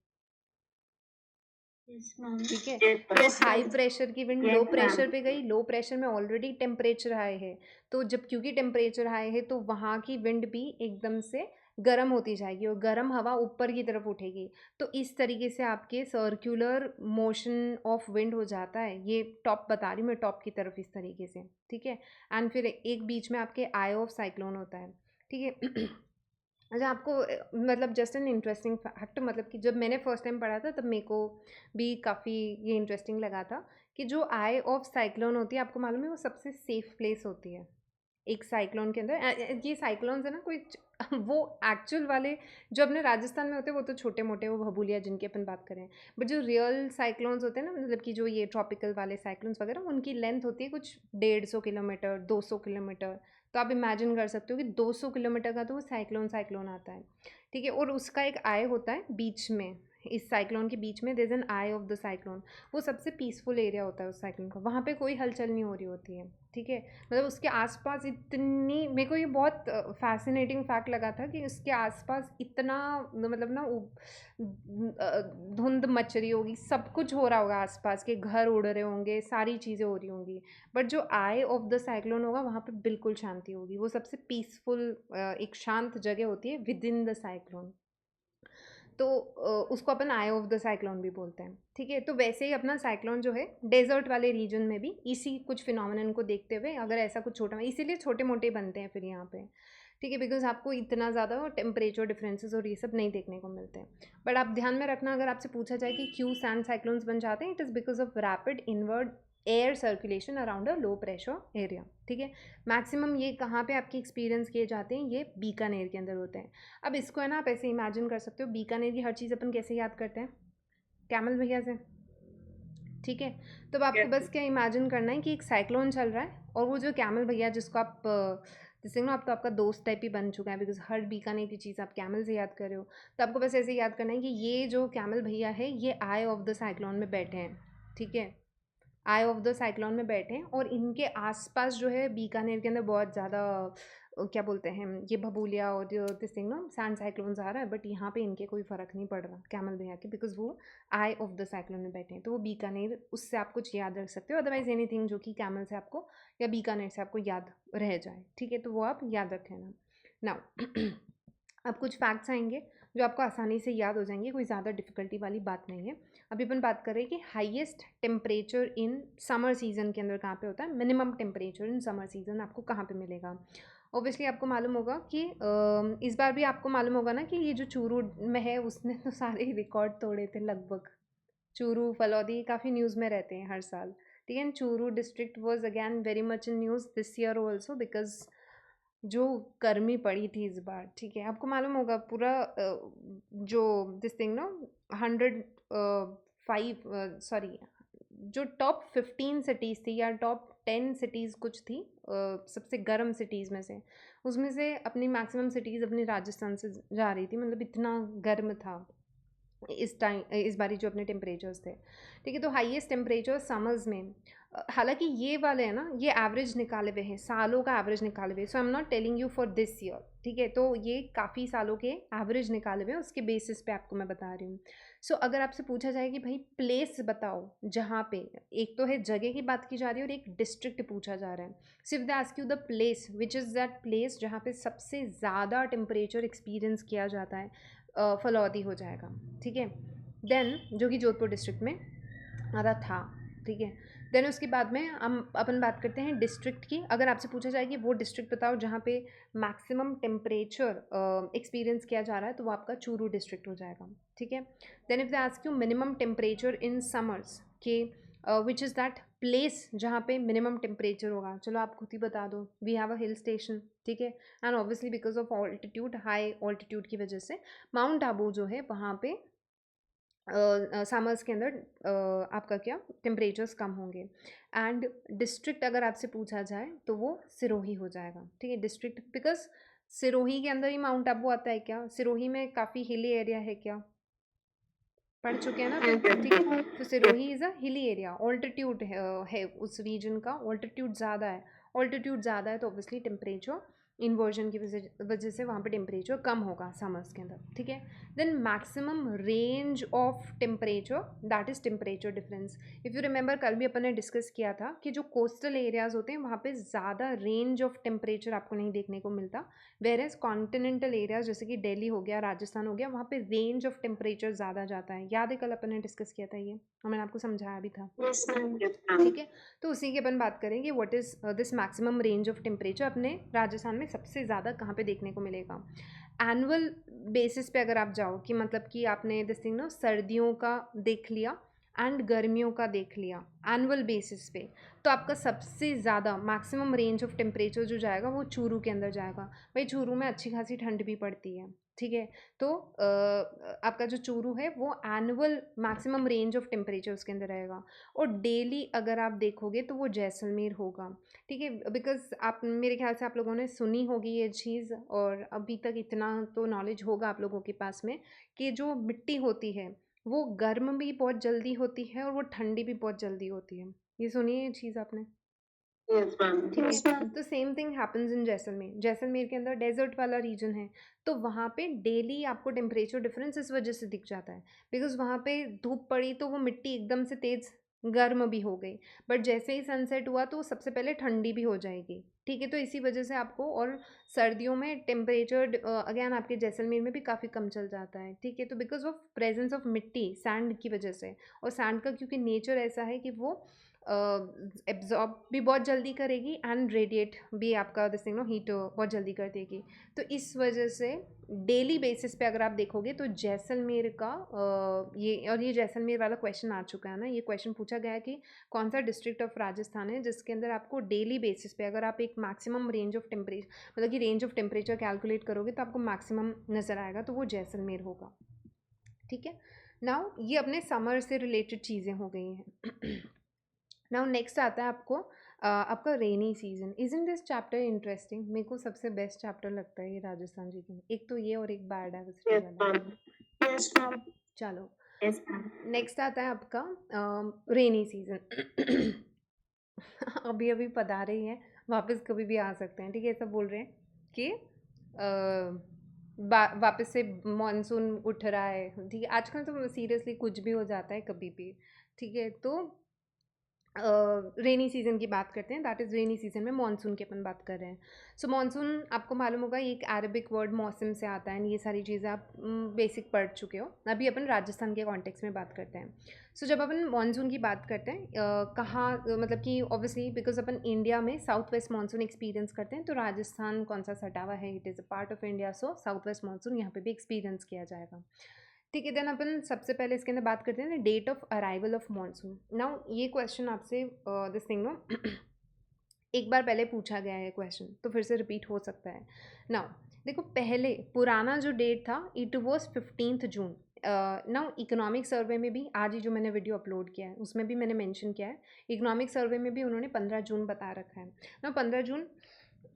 Yes, ma'am. ठीक है। Yes, तो yes, हाई ma'am. प्रेशर की विंड लो Yes, ma'am. प्रेशर पे गई, लो प्रेशर में ऑलरेडी टेम्परेचर हाई है, तो जब क्योंकि टेम्परेचर हाई है तो वहाँ की विंड भी एकदम से गर्म होती जाएगी और गर्म हवा ऊपर की तरफ उठेगी। तो इस तरीके से आपके सर्कुलर मोशन ऑफ विंड हो जाता है। ये टॉप बता रही हूँ मैं, टॉप की तरफ इस तरीके से, ठीक है। एंड फिर एक बीच में आपके आई ऑफ साइक्लोन होता है, ठीक है। अच्छा, आपको मतलब जस्ट एन इंटरेस्टिंग फैक्ट, मतलब कि जब मैंने फर्स्ट टाइम पढ़ा था तब मेरे को भी काफ़ी ये इंटरेस्टिंग लगा था कि जो आई ऑफ साइक्लोन होती है, आपको मालूम है वो सबसे सेफ प्लेस होती है एक साइक्लोन के अंदर। ये साइक्लोन्स है ना कोई वो एक्चुअल वाले जो अपने राजस्थान में होते हैं वो तो छोटे मोटे, वो भभूलिया जिनकी अपन बात करें, बट जो रियल साइक्लोन्स होते हैं ना, मतलब कि जो ये ट्रॉपिकल वाले साइक्लोन्स वगैरह, उनकी लेंथ होती है कुछ 150 किलोमीटर 200 किलोमीटर। तो आप इमेजिन कर सकते हो कि 200 किलोमीटर का तो वो साइक्लोन साइक्लोन आता है, ठीक है। और उसका एक आई होता है बीच में, इस साइक्लोन के बीच में there is an eye of the cyclone. वो सबसे पीसफुल एरिया होता है उस साइक्लोन का, वहाँ पे कोई हलचल नहीं हो रही होती है, ठीक है। मतलब उसके आसपास इतनी, मेरे को ये बहुत फैसिनेटिंग फैक्ट लगा था कि उसके आसपास इतना, मतलब ना धुंध मच रही होगी, सब कुछ हो रहा होगा, आसपास के घर उड़ रहे होंगे, सारी चीज़ें हो रही होंगी, बट जो आई ऑफ द साइक्लोन होगा वहाँ पे बिल्कुल शांति होगी। वो सबसे पीसफुल एक शांत जगह होती है विद इन द साइक्लोन। तो उसको अपन आई ऑफ द साइक्लोन भी बोलते हैं, ठीक है। तो वैसे ही अपना साइक्लोन जो है डेजर्ट वाले रीजन में भी इसी कुछ फिनोमिनन को देखते हुए, अगर ऐसा कुछ छोटा, इसीलिए छोटे मोटे बनते हैं फिर यहाँ पे, ठीक है, बिकॉज आपको इतना ज़्यादा टेम्परेचर डिफरेंसेस और ये सब नहीं देखने को मिलते हैं। बट आप ध्यान में रखना, अगर आपसे पूछा जाए कि क्यों सैंड साइक्लोन्स बन जाते हैं, it is because of rapid inward air circulation around a low pressure area, ठीक है। मैक्सिमम ये कहाँ पे आपके एक्सपीरियंस किए जाते हैं, ये बीकानेर के अंदर होते हैं। अब इसको है ना आप ऐसे इमेजिन कर सकते हो, बीकानेर की हर चीज़ अपन कैसे याद करते हैं, कैमल भैया से, ठीक है। तो अब आपको बस क्या इमेजिन करना है कि एक साइक्लोन चल रहा है और वो जो कैमल भैया जिसको आप जैसे ना, अब तो आपका दोस्त टाइप ही बन चुका है, बिकॉज हर बीकानेर की चीज़ आप कैमल से याद कर रहे हो। तो आपको बस ऐसे याद करना है कि ये जो कैमल भैया है ये आई ऑफ द साइक्लोन में बैठे हैं, ठीक है। आई ऑफ द साइक्लोन में बैठे हैं और इनके आसपास जो है बीकानेर के अंदर बहुत ज़्यादा क्या बोलते हैं, ये भभूलिया और जो दिस थिंग ना सैंड साइक्लोन्स आ रहा है, बट यहाँ पे इनके कोई फ़र्क नहीं पड़ रहा कैमल भैया के, बिकॉज वो आई ऑफ द साइक्लोन में बैठे हैं। तो वो बीकानेर, उससे आप कुछ याद रख सकते हो, अदरवाइज एनीथिंग जो कि कैमल से आपको या बीकानेर से आपको याद रह जाए, ठीक है, तो वो आप याद रख लेना। नाउ अब कुछ फैक्ट्स आएंगे जो आपको आसानी से याद हो जाएंगे, कोई ज़्यादा डिफिकल्टी वाली बात नहीं है। अभी अपन बात कर रहे हैं कि highest temperature in summer season के अंदर कहाँ पे होता है, minimum temperature in summer season आपको कहाँ पे मिलेगा। ऑब्वियसली आपको मालूम होगा कि इस बार भी आपको मालूम होगा ना कि ये जो चूरू में है उसने तो सारे रिकॉर्ड तोड़े थे लगभग। चूरू फलौदी काफ़ी न्यूज़ में रहते हैं हर साल, ठीक है। Churu district was again very much in news this year also, because जो गर्मी पड़ी थी इस बार, ठीक है। आपको मालूम होगा पूरा जो दिस थिंग नो 105 सॉरी, जो टॉप 15 सिटीज़ थी या टॉप 10 सिटीज़ कुछ थी सबसे गर्म सिटीज़ में से, उसमें से अपनी मैक्सिमम सिटीज़ अपनी राजस्थान से जा रही थी, मतलब इतना गर्म था इस टाइम, इस बारी जो अपने टेम्परेचर्स थे, ठीक है। तो हाईएस्ट टेम्परेचर समर्स में, हालांकि ये वाले हैं ना, ये एवरेज निकाले हुए हैं, सालों का एवरेज निकाले हुए, so I am not telling you for this year, ठीक है। तो ये काफ़ी सालों के एवरेज निकाले हुए हैं, उसके बेसिस पे आपको मैं बता रही हूँ। सो अगर आपसे पूछा जाए कि भाई प्लेस बताओ जहाँ पे, एक तो है जगह की बात की जा रही है और एक डिस्ट्रिक्ट पूछा जा रहा है, सिर्फ दे ask you the place which is that place जहाँ पे सबसे ज़्यादा टेम्परेचर एक्सपीरियंस किया जाता है, फलौदी हो जाएगा, ठीक है। देन जो कि जोधपुर डिस्ट्रिक्ट में आता था, ठीक है। देन उसके बाद में हम अपन बात करते हैं डिस्ट्रिक्ट की। अगर आपसे पूछा जाए कि वो डिस्ट्रिक्ट बताओ जहाँ पे मैक्सिमम टेम्परेचर एक्सपीरियंस किया जा रहा है, तो वो आपका चूरू डिस्ट्रिक्ट हो जाएगा, ठीक है। Then if they ask you minimum temperature in summers के विच इज़ दैट प्लेस जहाँ पे मिनिमम टेम्परेचर होगा, चलो आप खुद ही बता दो, we have a hill station, ठीक है। And obviously because of altitude, high altitude की वजह से माउंट आबू जो है वहाँ पे समर्स के अंदर आपका क्या टेम्परेचर्स कम होंगे। एंड डिस्ट्रिक्ट अगर आपसे पूछा जाए तो वो सिरोही हो जाएगा, ठीक है, डिस्ट्रिक्ट, बिकॉज सिरोही के अंदर ही माउंट आबू आता है क्या? सिरोही में काफ़ी हिली एरिया है क्या? पढ़ चुके हैं ना हाँ फिर, ठीक है। तो जी। Sirohi is a hilly area, altitude है उस रीजन का, ऑल्टीट्यूड ज़्यादा है। ऑल्टीट्यूड ज़्यादा है तो ऑब्वियसली टेम्परेचर इन्वर्जन की वजह से वहाँ पे टेम्परेचर कम होगा समर्स के अंदर, ठीक है। Then maximum range of temperature, that is temperature difference. If you remember कल भी अपन ने डिस्कस किया था कि जो कोस्टल एरियाज़ होते हैं वहाँ पे ज़्यादा रेंज ऑफ टेम्परेचर आपको नहीं देखने को मिलता, वेर एज कॉन्टिनेंटल एरियाज जैसे कि दिल्ली हो गया, राजस्थान हो गया, वहाँ पे रेंज ऑफ टेम्परेचर ज़्यादा जाता है। याद है कल अपन ने डिस्कस किया था ये, और मैंने आपको समझाया भी था, यस मैम। ठीक है। तो उसी की अपन बात करेंगे, what is this maximum range of temperature अपने राजस्थान में सबसे ज़्यादा कहाँ पे देखने को मिलेगा। एनुअल बेसिस पे अगर आप जाओ कि मतलब कि आपने दिस थिंग ना सर्दियों का देख लिया एंड गर्मियों का देख लिया एनुअल बेसिस पे, तो आपका सबसे ज़्यादा मैक्सिमम रेंज ऑफ टेम्परेचर जो जाएगा वो चूरू के अंदर जाएगा। भाई चूरू में अच्छी खासी ठंड भी पड़ती है, ठीक है। तो आपका जो चूरू है वो annual maximum range of temperature उसके अंदर रहेगा। और डेली अगर आप देखोगे तो वो जैसलमेर होगा, ठीक है। बिकॉज आप मेरे ख्याल से आप लोगों ने सुनी होगी ये चीज़, और अभी तक इतना तो नॉलेज होगा आप लोगों के पास में कि जो मिट्टी होती है वो गर्म भी बहुत जल्दी होती है और वो ठंडी भी बहुत जल्दी होती है। ये सुनिए ये चीज़ आपने, यस मैम। ठीक है। तो same thing happens in Jaisalmer. Jaisalmer के अंदर डेजर्ट वाला रीजन है, तो वहाँ पे डेली आपको टेम्परेचर डिफरेंस इस वजह से दिख जाता है, बिकॉज वहाँ पे धूप पड़ी तो वो मिट्टी एकदम से तेज़ गर्म भी हो गई, बट जैसे ही सनसेट हुआ तो वो सबसे पहले ठंडी भी हो जाएगी, ठीक है। तो इसी वजह से आपको, और सर्दियों में टेम्परेचर अगेन आपके जैसलमेर में भी काफ़ी कम चल जाता है, ठीक है। तो बिकॉज ऑफ प्रेजेंस ऑफ मिट्टी सैंड की वजह से, और सैंड का क्योंकि नेचर ऐसा है कि वो एब्जॉर्ब भी बहुत जल्दी करेगी एंड रेडिएट भी आपका दिस थिंग नो हीट बहुत जल्दी कर देगी। तो इस वजह से डेली बेसिस पे अगर आप देखोगे तो जैसलमेर का ये जैसलमेर वाला क्वेश्चन आ चुका है ना, ये क्वेश्चन पूछा गया है कि कौन सा डिस्ट्रिक्ट ऑफ राजस्थान है जिसके अंदर आपको डेली बेसिस पे अगर आप एक मैक्सिमम रेंज ऑफ टेम्परेचर, मतलब कि रेंज ऑफ टेम्परेचर कैलकुलेट करोगे तो आपको मैक्सिमम नज़र आएगा, तो वो जैसलमेर होगा, ठीक है। नाउ ये अपने समर से रिलेटेड चीज़ें हो गई हैं। नाउ नेक्स्ट आता है आपको आपका rainy season. Isn't this chapter interesting? मेरे को सबसे बेस्ट चैप्टर लगता है ये राजस्थान जी के, एक तो ये और एक बायोडाइवर्सिटी यस वाला। मैम। Yes ma'am. चलो यस मैम। नेक्स्ट आता है आपका रेनी सीजन। अभी अभी पधारे ही हैं, वापस कभी भी आ सकते हैं, ठीक है। ऐसा बोल रहे हैं कि वापस से मॉनसून उठ रहा है, ठीक है। आजकल तो सीरियसली कुछ भी हो जाता है कभी भी, ठीक है। तो रेनी सीज़न की बात करते हैं, दैट इज़ रेनी सीज़न में मानसून की अपन बात कर रहे हैं। सो मानसून आपको मालूम होगा ये एक अरबिक वर्ड मौसम से आता है, ये सारी चीज़ें आप बेसिक पढ़ चुके हो। अभी अपन राजस्थान के कॉन्टेक्स्ट में बात करते हैं। सो जब अपन मानसून की बात करते हैं कहाँ मतलब कि ऑब्वियसली बिकॉज अपन इंडिया में साउथ वेस्ट मानसून एक्सपीरियंस करते हैं, तो राजस्थान कौन सा सटा हुआ है, it is a part of India, so south west monsoon यहाँ पे भी एक्सपीरियंस किया जाएगा, ठीक है। देन अपन सबसे पहले इसके अंदर बात करते हैं date of arrival of monsoon. Now ये क्वेश्चन आपसे दिस थिंग नो एक बार पहले पूछा गया है क्वेश्चन, तो फिर से रिपीट हो सकता है। नाउ देखो पहले पुराना जो डेट था it was 15 June. Now economic survey में भी आज ही जो मैंने वीडियो अपलोड किया है उसमें भी मैंने मेंशन किया है, इकोनॉमिक सर्वे में भी उन्होंने 15 जून बता रखा है ना। 15 जून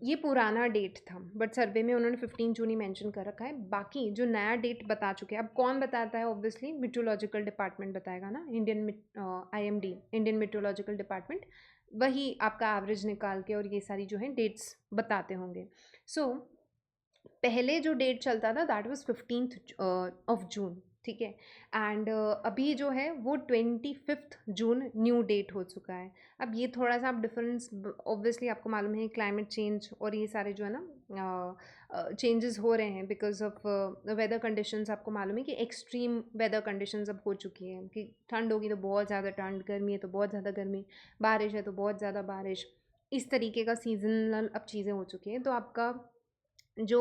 ये पुराना डेट था, बट सर्वे में उन्होंने 15 जून ही मेंशन कर रखा है। बाकी जो नया डेट बता चुके हैं, अब कौन बताता है, ऑब्वियसली मीटरोलॉजिकल डिपार्टमेंट बताएगा ना, Indian IMD, Indian meteorological department, वही आपका एवरेज निकाल के और ये सारी जो है डेट्स बताते होंगे। सो पहले जो डेट चलता था that was 15th of June, ठीक है। एंड अभी जो है वो 25th जून न्यू डेट हो चुका है। अब ये थोड़ा सा आप डिफरेंस, ऑब्वियसली आपको मालूम है क्लाइमेट चेंज और ये सारे जो है ना चेंजेस हो रहे हैं बिकॉज ऑफ वेदर कंडीशंस। आपको मालूम है कि एक्सट्रीम वेदर कंडीशंस अब हो चुकी हैं कि ठंड होगी तो बहुत ज़्यादा ठंड, गर्मी है तो बहुत ज़्यादा गर्मी, बारिश है तो बहुत ज़्यादा बारिश, इस तरीके का सीजनल अब चीज़ें हो चुकी हैं। तो आपका जो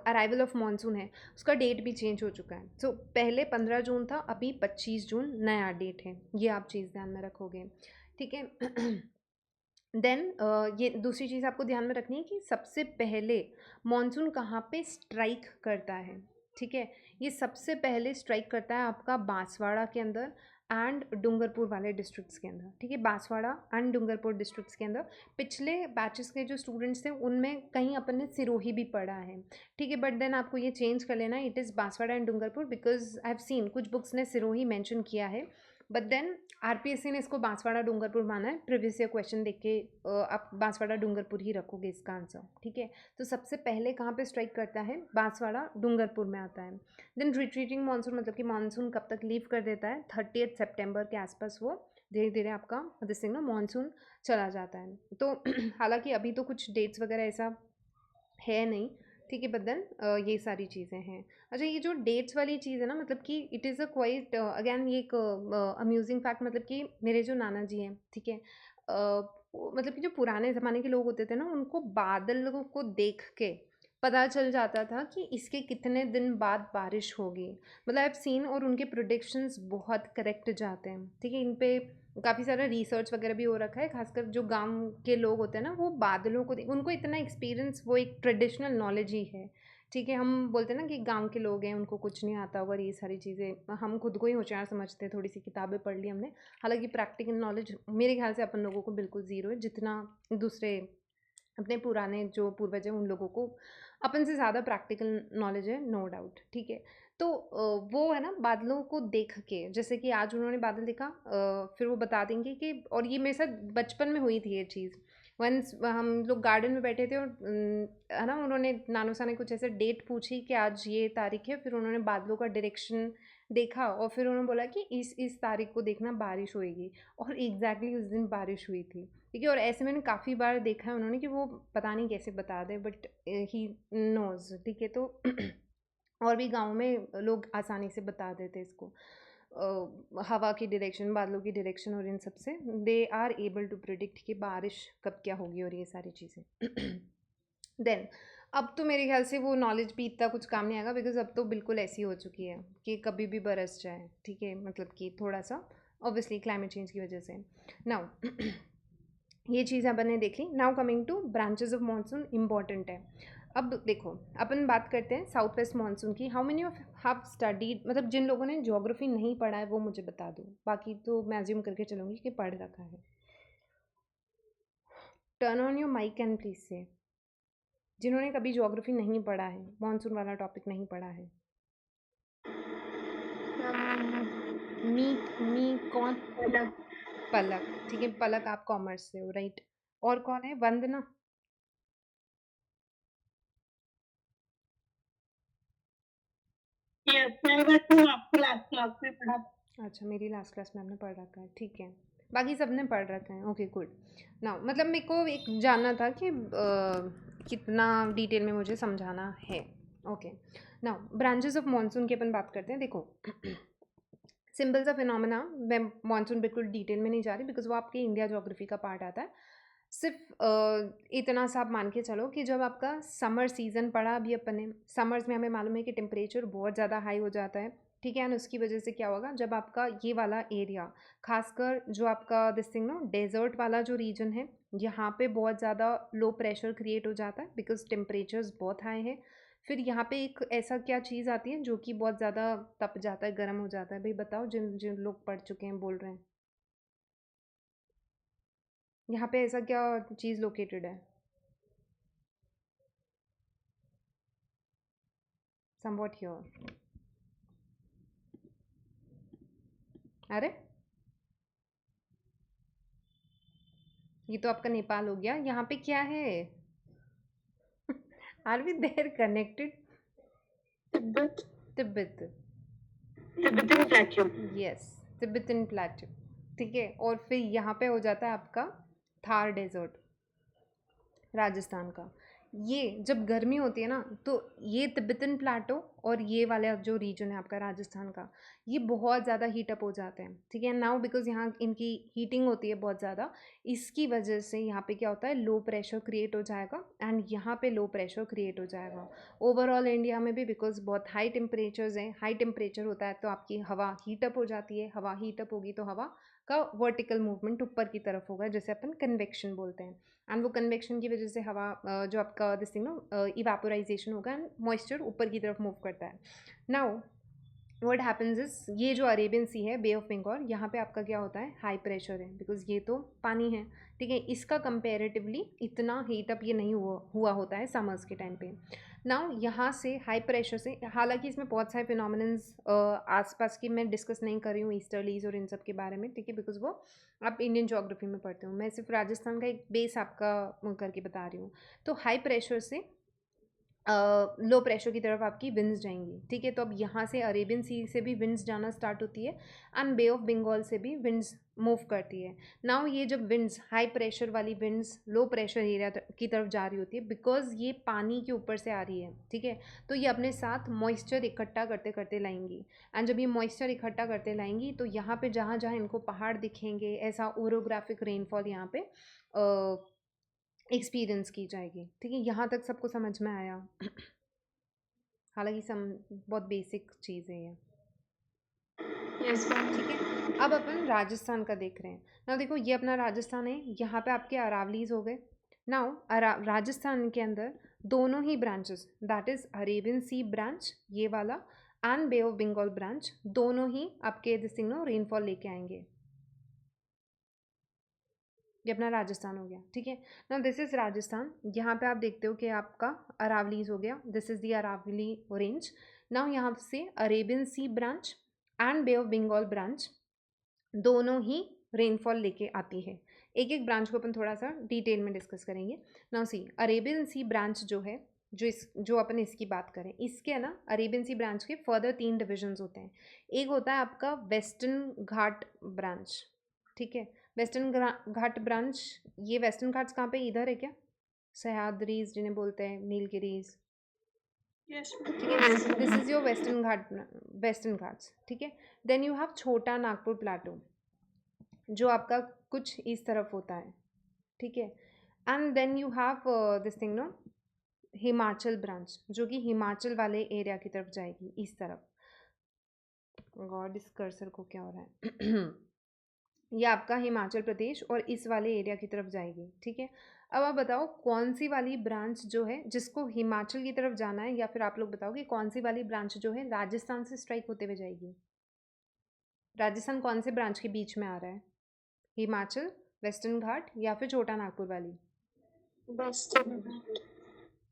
अराइवल ऑफ मानसून है उसका डेट भी चेंज हो चुका है। सो पहले 15 जून था, अभी 25 जून नया डेट है, ये आप चीज़ ध्यान में रखोगे, ठीक है। देन ये दूसरी चीज़ आपको ध्यान में रखनी है कि सबसे पहले मानसून कहाँ पे स्ट्राइक करता है, ठीक है। ये सबसे पहले स्ट्राइक करता है आपका बांसवाड़ा के अंदर एंड डूंगरपुर वाले डिस्ट्रिक्ट्स के अंदर, ठीक है। बांसवाड़ा एंड डूंगरपुर डिस्ट्रिक्ट्स के अंदर पिछले बैचेस के जो स्टूडेंट्स थे उनमें कहीं अपन ने सिरोही भी पढ़ा है, ठीक है। बट देन आपको ये चेंज कर लेना है, it is Banswara and Dungarpur, because I have seen कुछ बुक्स ने सिरोही मेंशन किया है, बट देन आरपीएससी ने इसको बांसवाड़ा डूंगरपुर माना है। प्रीवियस ईयर क्वेश्चन देख के आप बांसवाड़ा डूंगरपुर ही रखोगे इसका आंसर, ठीक है। तो सबसे पहले कहाँ पे स्ट्राइक करता है, बांसवाड़ा डूंगरपुर में आता है। देन रिट्रीटिंग मानसून, मतलब कि मानसून कब तक लीव कर देता है, 30 सितंबर के आसपास वो धीरे धीरे आपका दिस थिंग ना मानसून चला जाता है। तो हालांकि अभी तो कुछ डेट्स वगैरह ऐसा है नहीं, ठीक है, बट देन ये सारी चीज़ें हैं। अच्छा, ये जो डेट्स वाली चीज़ है ना, मतलब कि it is a quite again ये एक अम्यूजिंग फैक्ट, मतलब कि मेरे जो नाना जी हैं, ठीक है, मतलब कि जो पुराने ज़माने के लोग होते थे ना, उनको बादलों को देख के पता चल जाता था कि इसके कितने दिन बाद बारिश होगी। मतलब आई हैव सीन, और उनके प्रोडिक्शंस बहुत करेक्ट जाते हैं, ठीक है। इन पे काफ़ी सारा रिसर्च वगैरह भी हो रखा है, खासकर जो गांव के लोग होते हैं ना, वो बादलों को उनको इतना एक्सपीरियंस, वो एक ट्रेडिशनल नॉलेज ही है, ठीक है। हम बोलते हैं ना कि गांव के लोग हैं उनको कुछ नहीं आता होगा, ये सारी चीज़ें हम खुद को ही होशियार समझते हैं, थोड़ी सी किताबें पढ़ ली हमने। हालांकि प्रैक्टिकल नॉलेज मेरे ख्याल से अपन लोगों को बिल्कुल ज़ीरो है, जितना दूसरे अपने पुराने जो पूर्वज हैं उन लोगों को अपन से ज़्यादा प्रैक्टिकल नॉलेज है, नो डाउट, ठीक है। तो वो है ना, बादलों को देख के, जैसे कि आज उन्होंने बादल देखा, फिर वो बता देंगे कि, और ये मेरे साथ बचपन में हुई थी ये चीज़। वंस हम लोग गार्डन में बैठे थे और है ना, उन्होंने नानू सा ने कुछ ऐसे डेट पूछी कि आज ये तारीख है, फिर उन्होंने बादलों का डायरेक्शन देखा और फिर उन्होंने बोला कि इस तारीख को देखना बारिश होएगी, और एग्जैक्टली उस दिन बारिश हुई थी, ठीक है। और ऐसे मैंने काफ़ी बार देखा है उन्होंने कि वो पता नहीं कैसे बता दे, बट ही नोज, ठीक है। तो और भी गाँव में लोग आसानी से बता देते इसको, हवा की डायरेक्शन, बादलों की डायरेक्शन, और इन सब से they are able to predict कि बारिश कब क्या होगी और ये सारी चीज़ें। देन अब तो मेरे ख्याल से वो नॉलेज भी इतना कुछ काम नहीं आएगा, बिकॉज अब तो बिल्कुल ऐसी हो चुकी है कि कभी भी बरस जाए, ठीक है। मतलब कि थोड़ा सा ऑब्वियसली क्लाइमेट चेंज की वजह से। नाउ ये चीज़ अपन ने देख ली। Now coming to branches of monsoon, important है। अब देखो, अपन बात करते हैं साउथ वेस्ट मानसून की। How many of have studied, मतलब जिन लोगों ने ज्योग्राफी नहीं पढ़ा है वो मुझे बता दो, बाकी तो मैं अज्यूम करके चलूँगी कि पढ़ रखा है। Turn on your mic and please से, जिन्होंने कभी ज्योग्राफी नहीं पढ़ा है, मानसून वाला टॉपिक नहीं पढ़ा है। मी मी कौन? पलक। पलक, ठीक है। पलक, आप कॉमर्स से हो, राइट। और कौन है? वंदना। यस मैम, बस मैं आपको लास्ट क्लास में पढ़ा। अच्छा, मेरी लास्ट क्लास में आपने पढ़ रखा है, ठीक है। बाकी सब ने पढ़ रखे हैं, ओके गुड। नाउ मतलब मेरे को एक जानना था कि कितना डिटेल में मुझे समझाना है, okay. Now branches of monsoon की अपन बात करते हैं। देखो, सिंपल सा फिनोमेना, मैं मॉनसून बिल्कुल डिटेल में नहीं जा रही, बिकॉज वो आपके इंडिया ज्योग्राफी का पार्ट आता है। सिर्फ इतना सा आप मान के चलो कि जब आपका समर सीज़न पड़ा अभी अपन ने, समर्स में हमें मालूम है कि टेम्परेचर बहुत ज़्यादा हाई हो जाता है, ठीक है। एंड उसकी वजह से क्या होगा, जब आपका ये वाला एरिया, खासकर जो आपका दिस थिंग नो डेजर्ट वाला जो रीजन है, यहाँ पे बहुत ज़्यादा लो प्रेशर क्रिएट हो जाता है, बिकॉज टेम्परेचर्स बहुत हाई है। फिर यहाँ पे एक ऐसा क्या चीज़ आती है जो कि बहुत ज़्यादा तप जाता है, गर्म हो जाता है। भाई बताओ, जिन जिन लोग पढ़ चुके हैं बोल रहे हैं, यहाँ पे ऐसा क्या चीज़ लोकेटेड है? Somewhat here. अरे, ये तो आपका नेपाल हो गया, यहाँ पे क्या है? Are we there connected? Tibet. Tibet, Tibetan plateau. Yes, Tibetan plateau, ठीक है। और फिर यहाँ पे हो जाता है आपका थार डेजर्ट, राजस्थान का। ये जब गर्मी होती है ना, तो ये तिब्बतन प्लाटो और ये वाला जो रीजन है आपका राजस्थान का, ये बहुत ज़्यादा हीट अप हो जाते हैं, ठीक है। नाउ बिकॉज यहाँ इनकी हीटिंग होती है बहुत ज़्यादा, इसकी वजह से यहाँ पे क्या होता है, लो प्रेशर क्रिएट हो जाएगा, एंड यहाँ पे लो प्रेशर क्रिएट हो जाएगा। ओवरऑल इंडिया में भी बिकॉज बहुत हाई टेम्परेचर्स हैं, हाई टेम्परेचर होता है तो आपकी हवा हीट अप हो जाती है, हवा हीट अप होगी तो हवा का वर्टिकल मूवमेंट ऊपर की तरफ होगा, जैसे अपन कन्वेक्शन बोलते हैं। एंड वो कन्वेक्शन की वजह से हवा जो आपका दिस थिंग नो इवेपोराइजेशन होगा एंड मॉइस्चर ऊपर की तरफ मूव पड़ता है. नाउ व्हाट हैपन्स इज, ये जो अरेबियन सी है, बे ऑफ बंगाल, यहाँ पे आपका क्या होता है, हाई प्रेशर है, बिकॉज ये तो पानी है. ठीक है, इसका कंपेरेटिवली इतना हीट अप ये नहीं हुआ होता है समर्स के टाइम पे. नाउ यहाँ से हाई प्रेशर से, हालांकि इसमें बहुत सारे फिनोमिनन्स आसपास की मैं डिस्कस नहीं कर रही हूँ, ईस्टर्लीज और इन सब के बारे में. ठीक है, बिकॉज वो आप इंडियन जोग्राफी में पढ़ते हो, मैं सिर्फ राजस्थान का एक बेस आपका करके बता रही हूँ. तो हाई प्रेशर से लो प्रेशर की तरफ आपकी विंड्स जाएंगी. ठीक है, तो अब यहाँ से अरेबियन सी से भी विंड्स जाना स्टार्ट होती है एंड बे ऑफ बंगाल से भी विंड्स मूव करती है. नाउ ये जब विंड्स, हाई प्रेशर वाली विंड्स लो प्रेशर एरिया की तरफ जा रही होती है, बिकॉज ये पानी के ऊपर से आ रही है. ठीक है, तो ये अपने साथ मॉइस्चर इकट्ठा करते करते लाएंगी. एंड जब ये मॉइस्चर इकट्ठा करते लाएंगी तो यहाँ पे जहाँ जहाँ इनको पहाड़ दिखेंगे, ऐसा ओरोग्राफिक रेनफॉल यहाँ पे एक्सपीरियंस की जाएगी. ठीक है, यहाँ तक सबको समझ में आया? हालांकि बहुत बेसिक चीज़ है ये. Yes ma'am. ठीक है, अब अपन राजस्थान का देख रहे हैं. ना देखो, ये अपना राजस्थान है, यहाँ पे आपके अरावलीज हो गए. नाउ राजस्थान के अंदर दोनों ही branches, that is Arabian sea branch ये वाला and bay of Bengal branch, दोनों ही आपके दिस थिंग नो रेनफॉल लेके आएंगे. ये अपना राजस्थान हो गया. ठीक है, ना दिस इज़ राजस्थान. यहाँ पे आप देखते हो कि आपका अरावलीज हो गया, this is the Aravalli range. Now यहाँ से Arabian sea branch and bay of Bengal branch दोनों ही रेनफॉल लेके आती है. एक एक ब्रांच को अपन थोड़ा सा डिटेल में डिस्कस करेंगे. Now see, Arabian sea branch जो है, जो अपन इसकी बात करें, इसके है ना, अरेबियन सी ब्रांच के फर्दर 3 डिविजन्स होते हैं. एक होता है आपका वेस्टर्न घाट ब्रांच. ठीक है, वेस्टर्न घाट ब्रांच, ये वेस्टर्न घाट्स कहाँ पे, इधर है क्या, सह्याद्रीज जिन्हें बोलते हैं, नीलगिरीज. यस ठीक है, this is your western Ghat, western Ghats. ठीक है, देन यू हैव छोटा नागपुर प्लाटो जो आपका कुछ इस तरफ होता है. ठीक है, and then you have this thing no Himachal branch, जो कि हिमाचल वाले एरिया की तरफ जाएगी, इस तरफ. गॉड, इस कर्सर को क्या हो रहा है. ये आपका हिमाचल प्रदेश और इस वाले एरिया की तरफ जाएगी. ठीक है, अब आप बताओ कौन सी वाली ब्रांच जो है जिसको हिमाचल की तरफ जाना है, या फिर आप लोग बताओ कि कौन सी वाली ब्रांच जो है राजस्थान से स्ट्राइक होते हुए जाएगी. राजस्थान कौन से ब्रांच के बीच में आ रहा है, हिमाचल, वेस्टर्न घाट या फिर छोटा नागपुर वाली?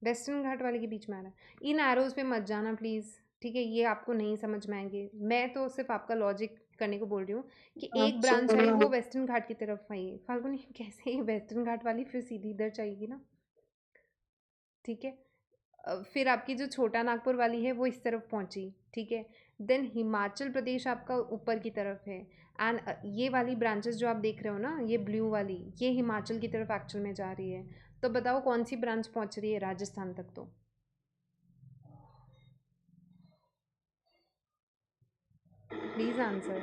वेस्टर्न घाट वाले के बीच में आ रहा है. इन एरोज पे मत जाना प्लीज़. ठीक है, ये आपको नहीं समझ में आएंगे. मैं तो सिर्फ आपका लॉजिक करने को बोल रही हूँ कि एक ब्रांच आई वो वेस्टर्न घाट की तरफ आई. फाल्गुनी, कैसे ये वेस्टर्न घाट वाली फिर सीधी इधर जाएगी ना. ठीक है, फिर आपकी जो छोटा नागपुर वाली है वो इस तरफ पहुंची. ठीक है, देन हिमाचल प्रदेश आपका ऊपर की तरफ है. एंड ये वाली ब्रांचेस जो आप देख रहे हो ना, ये ब्लू वाली, ये हिमाचल की तरफ एक्चुअल में जा रही है. तो बताओ कौन सी ब्रांच पहुंच रही है राजस्थान तक? तो प्लीज़ आंसर.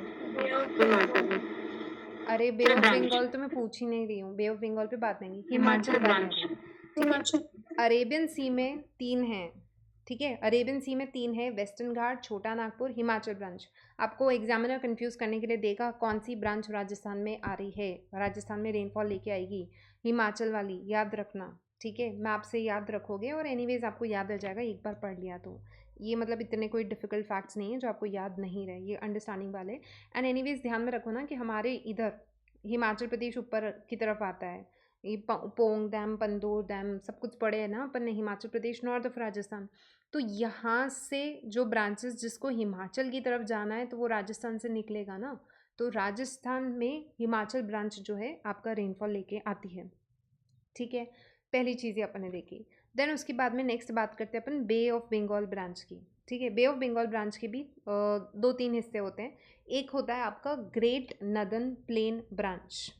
अरे बे ऑफ बंगाल तो मैं पूछ ही नहीं रही हूँ, बे ऑफ बंगाल पे बात नहीं, हिमाचल वाली. ठीक है, अरेबियन सी में 3 हैं. ठीक है, अरेबियन सी में 3 है, वेस्टर्न घाट, छोटा नागपुर, हिमाचल ब्रांच. आपको एग्जामिनर कंफ्यूज करने के लिए देगा कौन सी ब्रांच राजस्थान में आ रही है, राजस्थान में रेनफॉल लेके आएगी, हिमाचल वाली, याद रखना. ठीक है, मैप से याद रखोगे और एनीवेज आपको याद आ जाएगा एक बार पढ़ लिया तो. ये मतलब इतने कोई डिफ़िकल्ट फैक्ट्स नहीं है जो आपको याद नहीं रहे, ये अंडरस्टैंडिंग वाले. एंड एनीवेज ध्यान में रखो ना कि हमारे इधर हिमाचल प्रदेश ऊपर की तरफ आता है. ये पोंग डैम, पंदोर डैम सब कुछ पड़े है ना अपन ने, हिमाचल प्रदेश, नॉर्थ ऑफ राजस्थान. तो यहाँ से जो ब्रांचेस जिसको हिमाचल की तरफ जाना है तो वो राजस्थान से निकलेगा ना. तो राजस्थान में हिमाचल ब्रांच जो है आपका रेनफॉल लेके आती है. ठीक है, पहली चीज़ अपन ने देखी. देन उसके बाद में नेक्स्ट बात करते हैं अपन बे ऑफ बंगाल ब्रांच की. ठीक है, बे ऑफ बंगाल ब्रांच के भी 2-3 हिस्से होते हैं. एक होता है आपका great northern plain branch.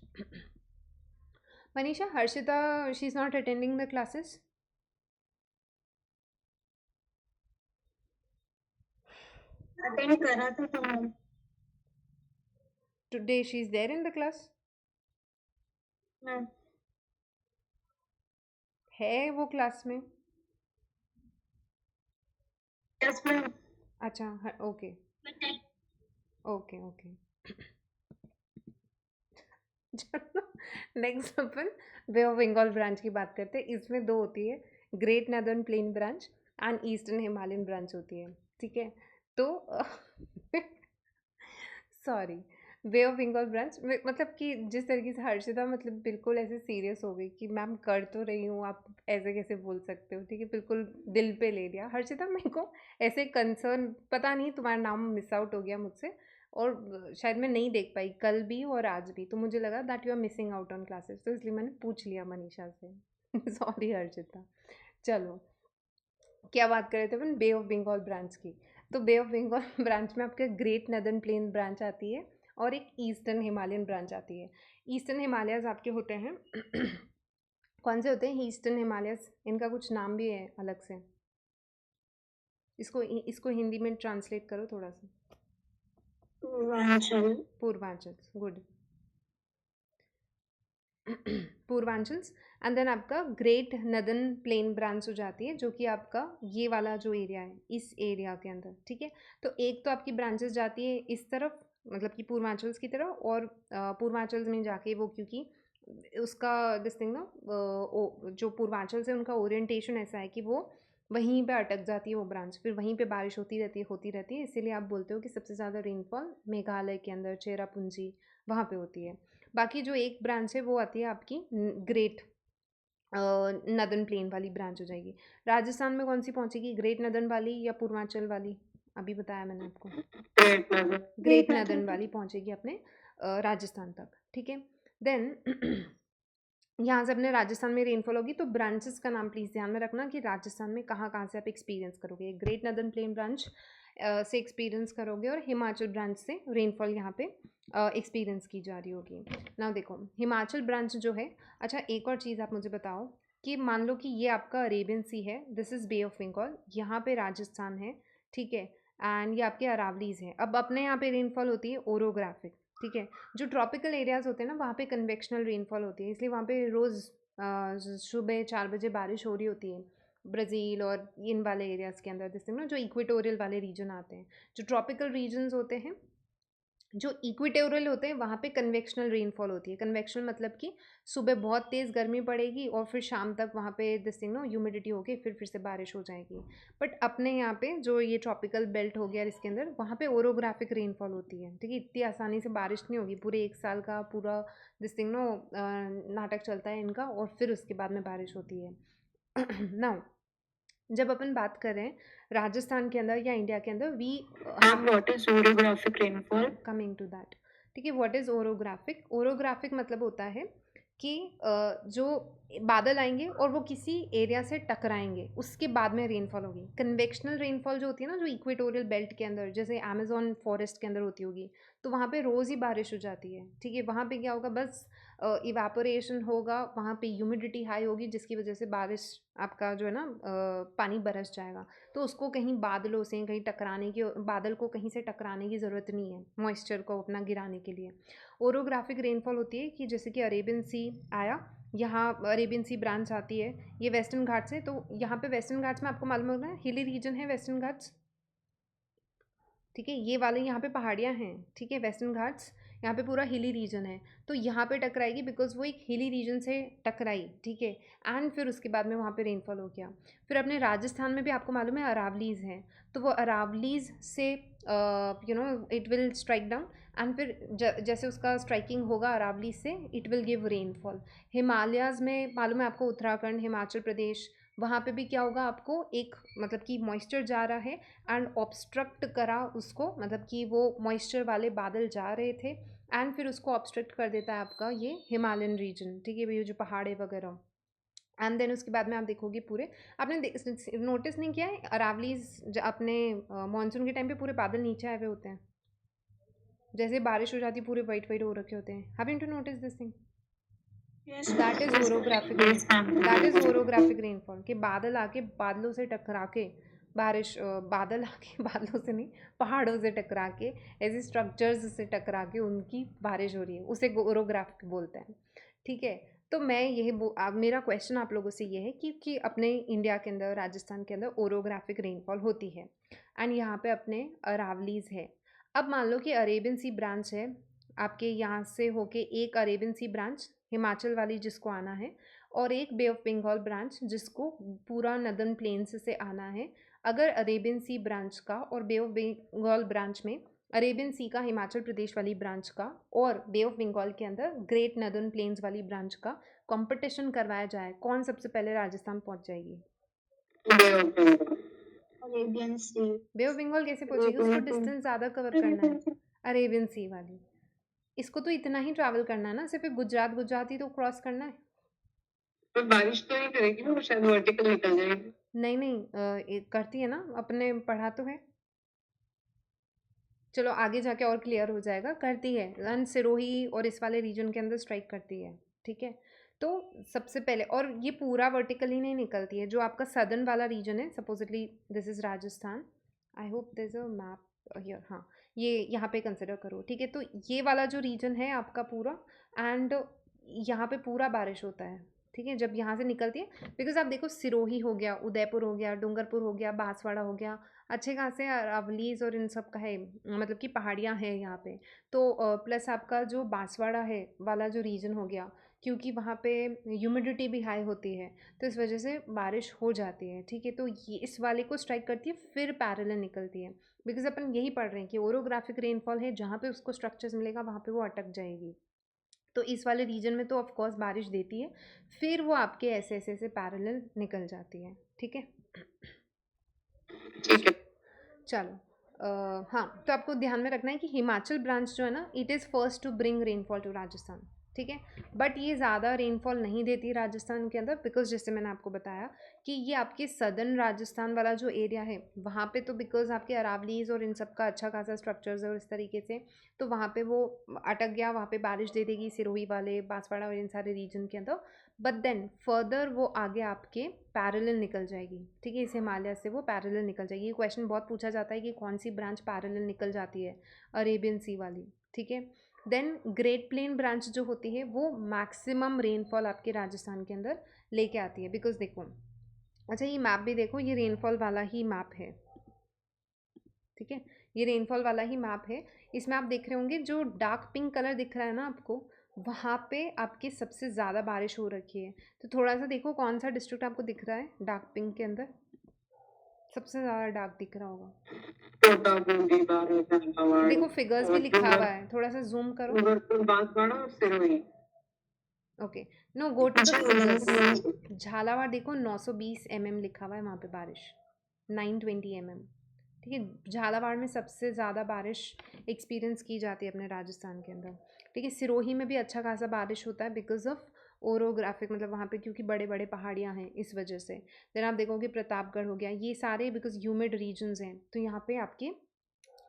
Manisha, Harshita, she is not attending the classes. Attend करा था तुमने? Today she is there in the class. Ma'am है वो क्लास में? Yes ma'am. अच्छा, ओके ओके ओके. नेक्स्ट अपन बे ऑफ बंगाल ब्रांच की बात करते हैं. इसमें 2 होती है, great northern plain branch and eastern Himalayan branch होती है. ठीक है। तो sorry, bay of Bengal branch मतलब कि जिस तरीके से हर्षिता मतलब बिल्कुल ऐसे सीरियस हो गई कि मैम कर तो रही हूँ, आप ऐसे कैसे बोल सकते हो, ठीक है, बिल्कुल दिल पे ले लिया। हर्षिता मेरे को ऐसे कंसर्न, पता नहीं तुम्हारा नाम मिस आउट हो गया मुझसे, और शायद मैं नहीं देख पाई कल भी और आज भी, तो मुझे लगा that you are missing out on classes, तो इसलिए मैंने पूछ लिया मनीषा से। सॉरी हर्षिता। चलो, क्या बात कर रहे थे अपन, बे ऑफ बंगाल ब्रांच की। तो बे ऑफ बंगाल ब्रांच में आपके ग्रेट नदर्न प्लेन ब्रांच आती है और एक ईस्टर्न हिमालयन ब्रांच आती है। ईस्टर्न हिमालयस आपके होते हैं कौन से होते हैं ईस्टर्न हिमालयस, इनका कुछ नाम भी है अलग से। इसको इसको हिंदी में ट्रांसलेट करो थोड़ा सा। Purvanchal. Purvanchal, good. Purvanchals. And then आपका ग्रेट नदर्न प्लेन ब्रांच हो जाती है, जो कि आपका ये वाला जो एरिया है इस एरिया के अंदर, ठीक है। तो एक तो आपकी ब्रांचेस जाती है इस तरफ, मतलब कि पूर्वांचल्स की तरफ, और पूर्वांचल्स में जाके वो, क्योंकि उसका दिस थिंग ना, जो पूर्वांचल से उनका ओरिएंटेशन ऐसा है कि वो वहीं पे अटक जाती है वो ब्रांच, फिर वहीं पे बारिश होती रहती है, इसीलिए आप बोलते हो कि सबसे ज़्यादा रेनफॉल मेघालय के अंदर चेरापूंजी वहाँ पे होती है। बाकी जो एक ब्रांच है वो आती है आपकी ग्रेट नदर्न प्लेन वाली ब्रांच हो जाएगी। राजस्थान में कौन सी पहुंचेगी, ग्रेट नदर्न वाली या पूर्वांचल वाली? अभी बताया मैंने आपको, ग्रेट नदर। ग्रेट नदर्न वाली पहुंचेगी अपने राजस्थान तक, ठीक है। देन यहाँ से अपने राजस्थान में रेनफॉल होगी, तो ब्रांचेस का नाम प्लीज़ ध्यान में रखना कि राजस्थान में कहाँ कहाँ से आप एक्सपीरियंस करोगे। ग्रेट नदर्न प्लेन ब्रांच से एक्सपीरियंस करोगे, और हिमाचल ब्रांच से रेनफॉल यहाँ पे एक्सपीरियंस की जा रही होगी। नाउ देखो, हिमाचल ब्रांच जो है, अच्छा एक और चीज़ आप मुझे बताओ कि मान लो कि ये आपका अरेबियन सी है, this is bay of Bengal, यहाँ पे राजस्थान है, ठीक है, एंड ये आपके अरावलीज हैं। अब अपने यहाँ पे रेनफॉल होती है ओरोग्राफिक, ठीक है। जो ट्रॉपिकल एरियाज़ होते हैं ना, वहाँ पे कन्वेक्शनल रेनफॉल होती है, इसलिए वहाँ पे रोज़ सुबह 4 बजे बारिश हो रही होती है। ब्राज़ील और इन वाले एरियाज़ के अंदर, जैसे ना जो इक्वेटोरियल वाले रीजन आते हैं, जो ट्रॉपिकल रीजन्स होते हैं, जो इक्वेटोरियल होते हैं, वहाँ पे कन्वेक्शनल रेनफॉल होती है। कन्वेक्शनल मतलब कि सुबह बहुत तेज़ गर्मी पड़ेगी और फिर शाम तक वहाँ पे दिस थिंग नो ह्यूमिडिटी होगी, फिर से बारिश हो जाएगी। बट अपने यहाँ पे जो ये ट्रॉपिकल बेल्ट हो गया इसके अंदर, वहाँ पे ओरोग्राफिक रेनफॉल होती है, ठीक है। इतनी आसानी से बारिश नहीं होगी, पूरे 1 साल का पूरा दिस थिंग नो नाटक चलता है इनका, और फिर उसके बाद में बारिश होती है। नाउ जब अपन बात कर रहे हैं राजस्थान के अंदर या इंडिया के अंदर, we ma'am what is orographic rainfall? Coming to that, ठीक है। What is orographic? ओरोग्राफिक मतलब होता है कि जो बादल आएंगे और वो किसी एरिया से टकराएंगे, उसके बाद में रेनफॉल होगी। कन्वेक्शनल रेनफॉल जो होती है ना, जो इक्वेटोरियल बेल्ट के अंदर, जैसे अमेजोन फॉरेस्ट के अंदर होती होगी, तो वहाँ पे रोज़ ही बारिश हो जाती है, ठीक है। वहाँ पे क्या होगा, बस इवापोरेशन होगा, वहाँ पे ह्यूमिडिटी हाई होगी, जिसकी वजह से बारिश आपका जो है ना पानी बरस जाएगा। तो उसको कहीं बादलों से कहीं टकराने की, बादल को कहीं से टकराने की ज़रूरत नहीं है मॉइस्चर को अपना गिराने के लिए। ओरोग्राफिक रेनफॉल होती है कि जैसे कि अरेबियन सी आया, यहाँ अरेबियन सी ब्रांच आती है, ये वेस्टर्न घाट से, तो यहाँ पे वेस्टर्न घाट्स में आपको मालूम होगा हिली रीजन है वेस्टर्न घाट्स, ठीक है। ये वाले यहाँ पे पहाड़ियाँ हैं, ठीक है, वेस्टर्न घाट्स, यहाँ पे पूरा हिली रीजन है, तो यहाँ पे टकराएगी बिकॉज वो एक हिली रीजन से टकराई, ठीक है। एंड फिर उसके बाद में वहाँ पे रेनफॉल हो गया। फिर अपने राजस्थान में भी आपको मालूम है अरावलीज हैं, तो वो अरावलीज से you know it will strike down, and फिर जैसे उसका स्ट्राइकिंग होगा अरावलीज से, it will give rainfall. Himalayas में मालूम है आपको, उत्तराखंड, हिमाचल प्रदेश, वहाँ पे भी क्या होगा आपको, एक मतलब कि मॉइस्चर जा रहा है एंड ऑब्स्ट्रक्ट करा उसको, मतलब कि वो मॉइस्चर वाले बादल जा रहे थे एंड फिर उसको ऑब्स्ट्रक्ट कर देता है आपका ये हिमालयन रीजन, ठीक है, ये जो पहाड़े वगैरह। एंड देन उसके बाद में आप देखोगे पूरे, आपने नोटिस नहीं किया है अरावलीज अपने मानसून के टाइम पे पूरे बादल नीचे आए हुए होते हैं, जैसे बारिश हो जाती है पूरे वाइट वाइट हो रखे होते हैं। Have you to notice this thing? That is orographic yes rainfall, ma'am. That is orographic rainfall, कि बादल आके बादलों से टकरा के बारिश बादल आके बादलों से नहीं, पहाड़ों से टकरा के, ऐसे स्ट्रक्चर्स से टकरा के उनकी बारिश हो रही है, उसे ओरोग्राफिक बोलते हैं, ठीक है। तो मैं यही मेरा क्वेश्चन आप लोगों से ये है कि अपने इंडिया के अंदर राजस्थान के अंदर ओरोग्राफिक रेनफॉल होती है, एंड यहाँ पे अपने अरावलीज है। अब मान लो कि अरेबियन सी ब्रांच है आपके यहाँ से होके, एक अरेबियन सी ब्रांच हिमाचल वाली जिसको आना है, और एक बे ऑफ बंगाल ब्रांच जिसको पूरा नदर्न प्लेन्स से आना है अगर अरेबियन सी ब्रांच का और बे ऑफ बंगाल ब्रांच में अरेबियन सी का हिमाचल प्रदेश वाली ब्रांच का और बे ऑफ बंगाल के अंदर ग्रेट नदर्न प्लेन्स वाली ब्रांच का कंपटीशन करवाया जाए, कौन सबसे पहले राजस्थान पहुंच जाएगी? Arabian sea. Bay of Bengal कैसे पहुंचेगी? उसको डिस्टेंस ज़्यादा कवर करना है, अरेबियन सी वाली। इसको तो इतना ही ट्रैवल करना है ना, सिर्फ गुजरात ही तो क्रॉस करना है। पर बारिश तो नहीं करेगी ना, वो शायद वर्टिकल निकल जाएगी। नहीं करती है ना, अपने पढ़ा तो है। चलो आगे जाके और क्लियर हो जाएगा, करती है रन सिरोही और इस वाले रीजन के अंदर स्ट्राइक करती है, ठीक है। तो सबसे पहले, और ये पूरा वर्टिकली नहीं निकलती है, जो आपका सदर्न वाला रीजन है, supposedly this is Rajasthan, I hope this is a map here, हाँ ये यहाँ पे कंसिडर करो, ठीक है। तो ये वाला जो रीजन है आपका पूरा, एंड यहाँ पे पूरा बारिश होता है, ठीक है, जब यहाँ से निकलती है। बिकॉज आप देखो सिरोही हो गया, उदयपुर हो गया, डूंगरपुर हो गया, बांसवाड़ा हो गया, अच्छे खासे अरावलीज और इन सब का है, मतलब कि पहाड़ियाँ हैं यहाँ पे। तो प्लस आपका जो बांसवाड़ा है वाला जो रीजन हो गया, क्योंकि वहाँ पे ह्यूमिडिटी भी हाई होती है, तो इस वजह से बारिश हो जाती है, ठीक है। तो ये इस वाले को स्ट्राइक करती है, फिर पैरेलल निकलती है। बिकॉज अपन यही पढ़ रहे हैं कि ओरोग्राफिक रेनफॉल है, जहाँ पे उसको स्ट्रक्चर्स मिलेगा वहाँ पे वो अटक जाएगी। तो इस वाले रीजन में तो ऑफकोर्स बारिश देती है, फिर वो आपके ऐसे ऐसे ऐसे पैरेलल निकल जाती है, ठीक है। ठीक है। चलो हाँ, तो आपको ध्यान में रखना है कि हिमाचल ब्रांच जो है ना, it is first to bring rainfall to Rajasthan, ठीक है। बट ये ज़्यादा रेनफॉल नहीं देती राजस्थान के अंदर, बिकॉज जैसे मैंने आपको बताया कि ये आपके सदर्न राजस्थान वाला जो एरिया है वहाँ पे तो बिकॉज आपके अरावलीज और इन सब का अच्छा खासा स्ट्रक्चर्स है और इस तरीके से, तो वहाँ पे वो अटक गया, वहाँ पे बारिश दे देगी सिरोही वाले, बांसवाड़ा और इन सारे रीजन के अंदर। बट देन फर्दर वो आगे आपके पैरेलल निकल जाएगी, ठीक है, इस हिमालय से वो पैरेलल निकल जाएगी। ये क्वेश्चन बहुत पूछा जाता है कि कौन सी ब्रांच पैरेलल निकल जाती है, अरेबियन सी वाली, ठीक है। देन ग्रेट प्लेन ब्रांच जो होती है वो मैक्सिमम रेनफॉल आपके राजस्थान के अंदर लेके आती है। बिकॉज देखो, अच्छा ये मैप भी देखो, ये रेनफॉल वाला ही मैप है, ठीक है, ये रेनफॉल वाला ही मैप है। इसमें आप देख रहे होंगे जो डार्क पिंक कलर दिख रहा है ना आपको, वहाँ पे आपकी सबसे ज़्यादा बारिश हो रखी है। तो थोड़ा सा देखो कौन सा डिस्ट्रिक्ट आपको दिख रहा है डार्क पिंक के अंदर, सबसे ज़्यादा डार्क दिख रहा होगा। कोटा, बूंदी, बारां, झालावाड़ देखो फिगर्स भी और लिखा हुआ है, थोड़ा सा जूम करो। डूंगरपुर, बांसवाड़ा और Sirohi. Okay, no go to the अच्छा, फिगर्स। झालावाड़ देखो 920 mm लिखा हुआ है वहाँ पे बारिश, 920 mm, ठीक है। झालावाड़ में सबसे ज़्यादा बारिश एक्सपीरियंस की जाती है अपने राजस्थान के अंदर, ठीक है। सिरोही में भी अच्छा खासा बारिश होता है बिकॉज ऑफ ओरोग्राफिक, मतलब वहाँ पे क्योंकि बड़े बड़े पहाड़ियाँ हैं इस वजह से। देन आप देखोगे प्रतापगढ़ हो गया, ये सारे बिकॉज ह्यूमिड रीजन्स हैं, तो यहाँ पे आपकी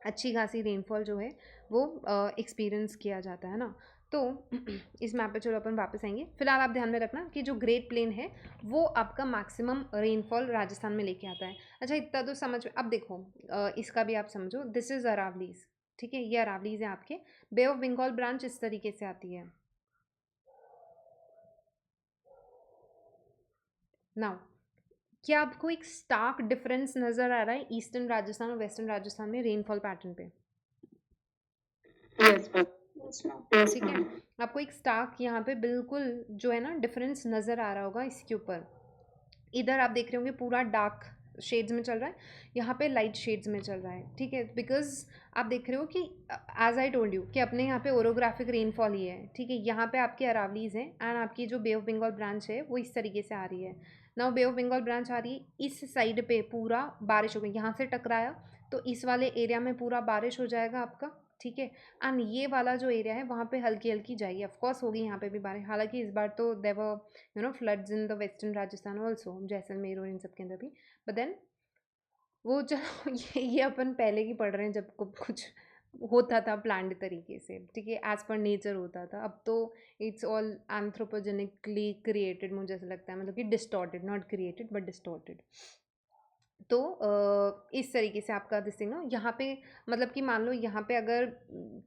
अच्छी खासी रेनफॉल जो है वो एक्सपीरियंस किया जाता है ना। तो इस मैप पे चलो अपन वापस आएंगे। फिलहाल आप ध्यान में रखना कि जो ग्रेट प्लेन है वो आपका मैक्सिमम रेनफॉल राजस्थान में लेके आता है। अच्छा इतना तो समझ में, अब देखो इसका भी आप समझो, दिस इज़ अरावलीज, ठीक है, ये अरावलीज है आपके। बे ऑफ बंगाल ब्रांच इस तरीके से आती है। नाउ क्या आपको एक स्टार्क डिफरेंस नज़र आ रहा है ईस्टर्न राजस्थान और वेस्टर्न राजस्थान में रेनफॉल पैटर्न पे? Yes ma'am. ठीक है, आपको एक स्टार्क यहाँ पे बिल्कुल जो है ना डिफरेंस नज़र आ रहा होगा इसके ऊपर। इधर आप देख रहे होंगे पूरा डार्क शेड्स में चल रहा है, यहाँ पे लाइट शेड्स में चल रहा है, ठीक है। बिकॉज आप देख रहे हो कि एज आई टोल्ड यू कि अपने यहाँ पे ओरोग्राफिक रेनफॉल ही है, ठीक है। यहाँ पे आपके अरावलीज हैं एंड आपकी जो बे ऑफ बंगाल ब्रांच है वो इस तरीके से आ रही है। Now bay of Bengal branch आ रही है, इस साइड पे पूरा बारिश हो गई, यहाँ से टकराया तो इस वाले एरिया में पूरा बारिश हो जाएगा आपका, ठीक है। एंड ये वाला जो एरिया है वहाँ पे हल्की हल्की जाएगी, ऑफकोर्स होगी यहाँ पे भी बारिश। हालांकि इस बार तो there were floods in the western Rajasthan also, Jaisalmer और इन सब के अंदर भी। बट देन वो चलो ये अपन पहले की पढ़ रहे हैं जब कुछ होता था प्लान्ड तरीके से, ठीक है, एज पर नेचर होता था। अब तो इट्स ऑल एंथ्रोपोजेनिकली क्रिएटेड, मुझे ऐसा लगता है, मतलब कि distorted, not created but distorted. तो इस तरीके से आपका दिस थिंग ना, यहाँ पे मतलब कि मान लो यहाँ पे अगर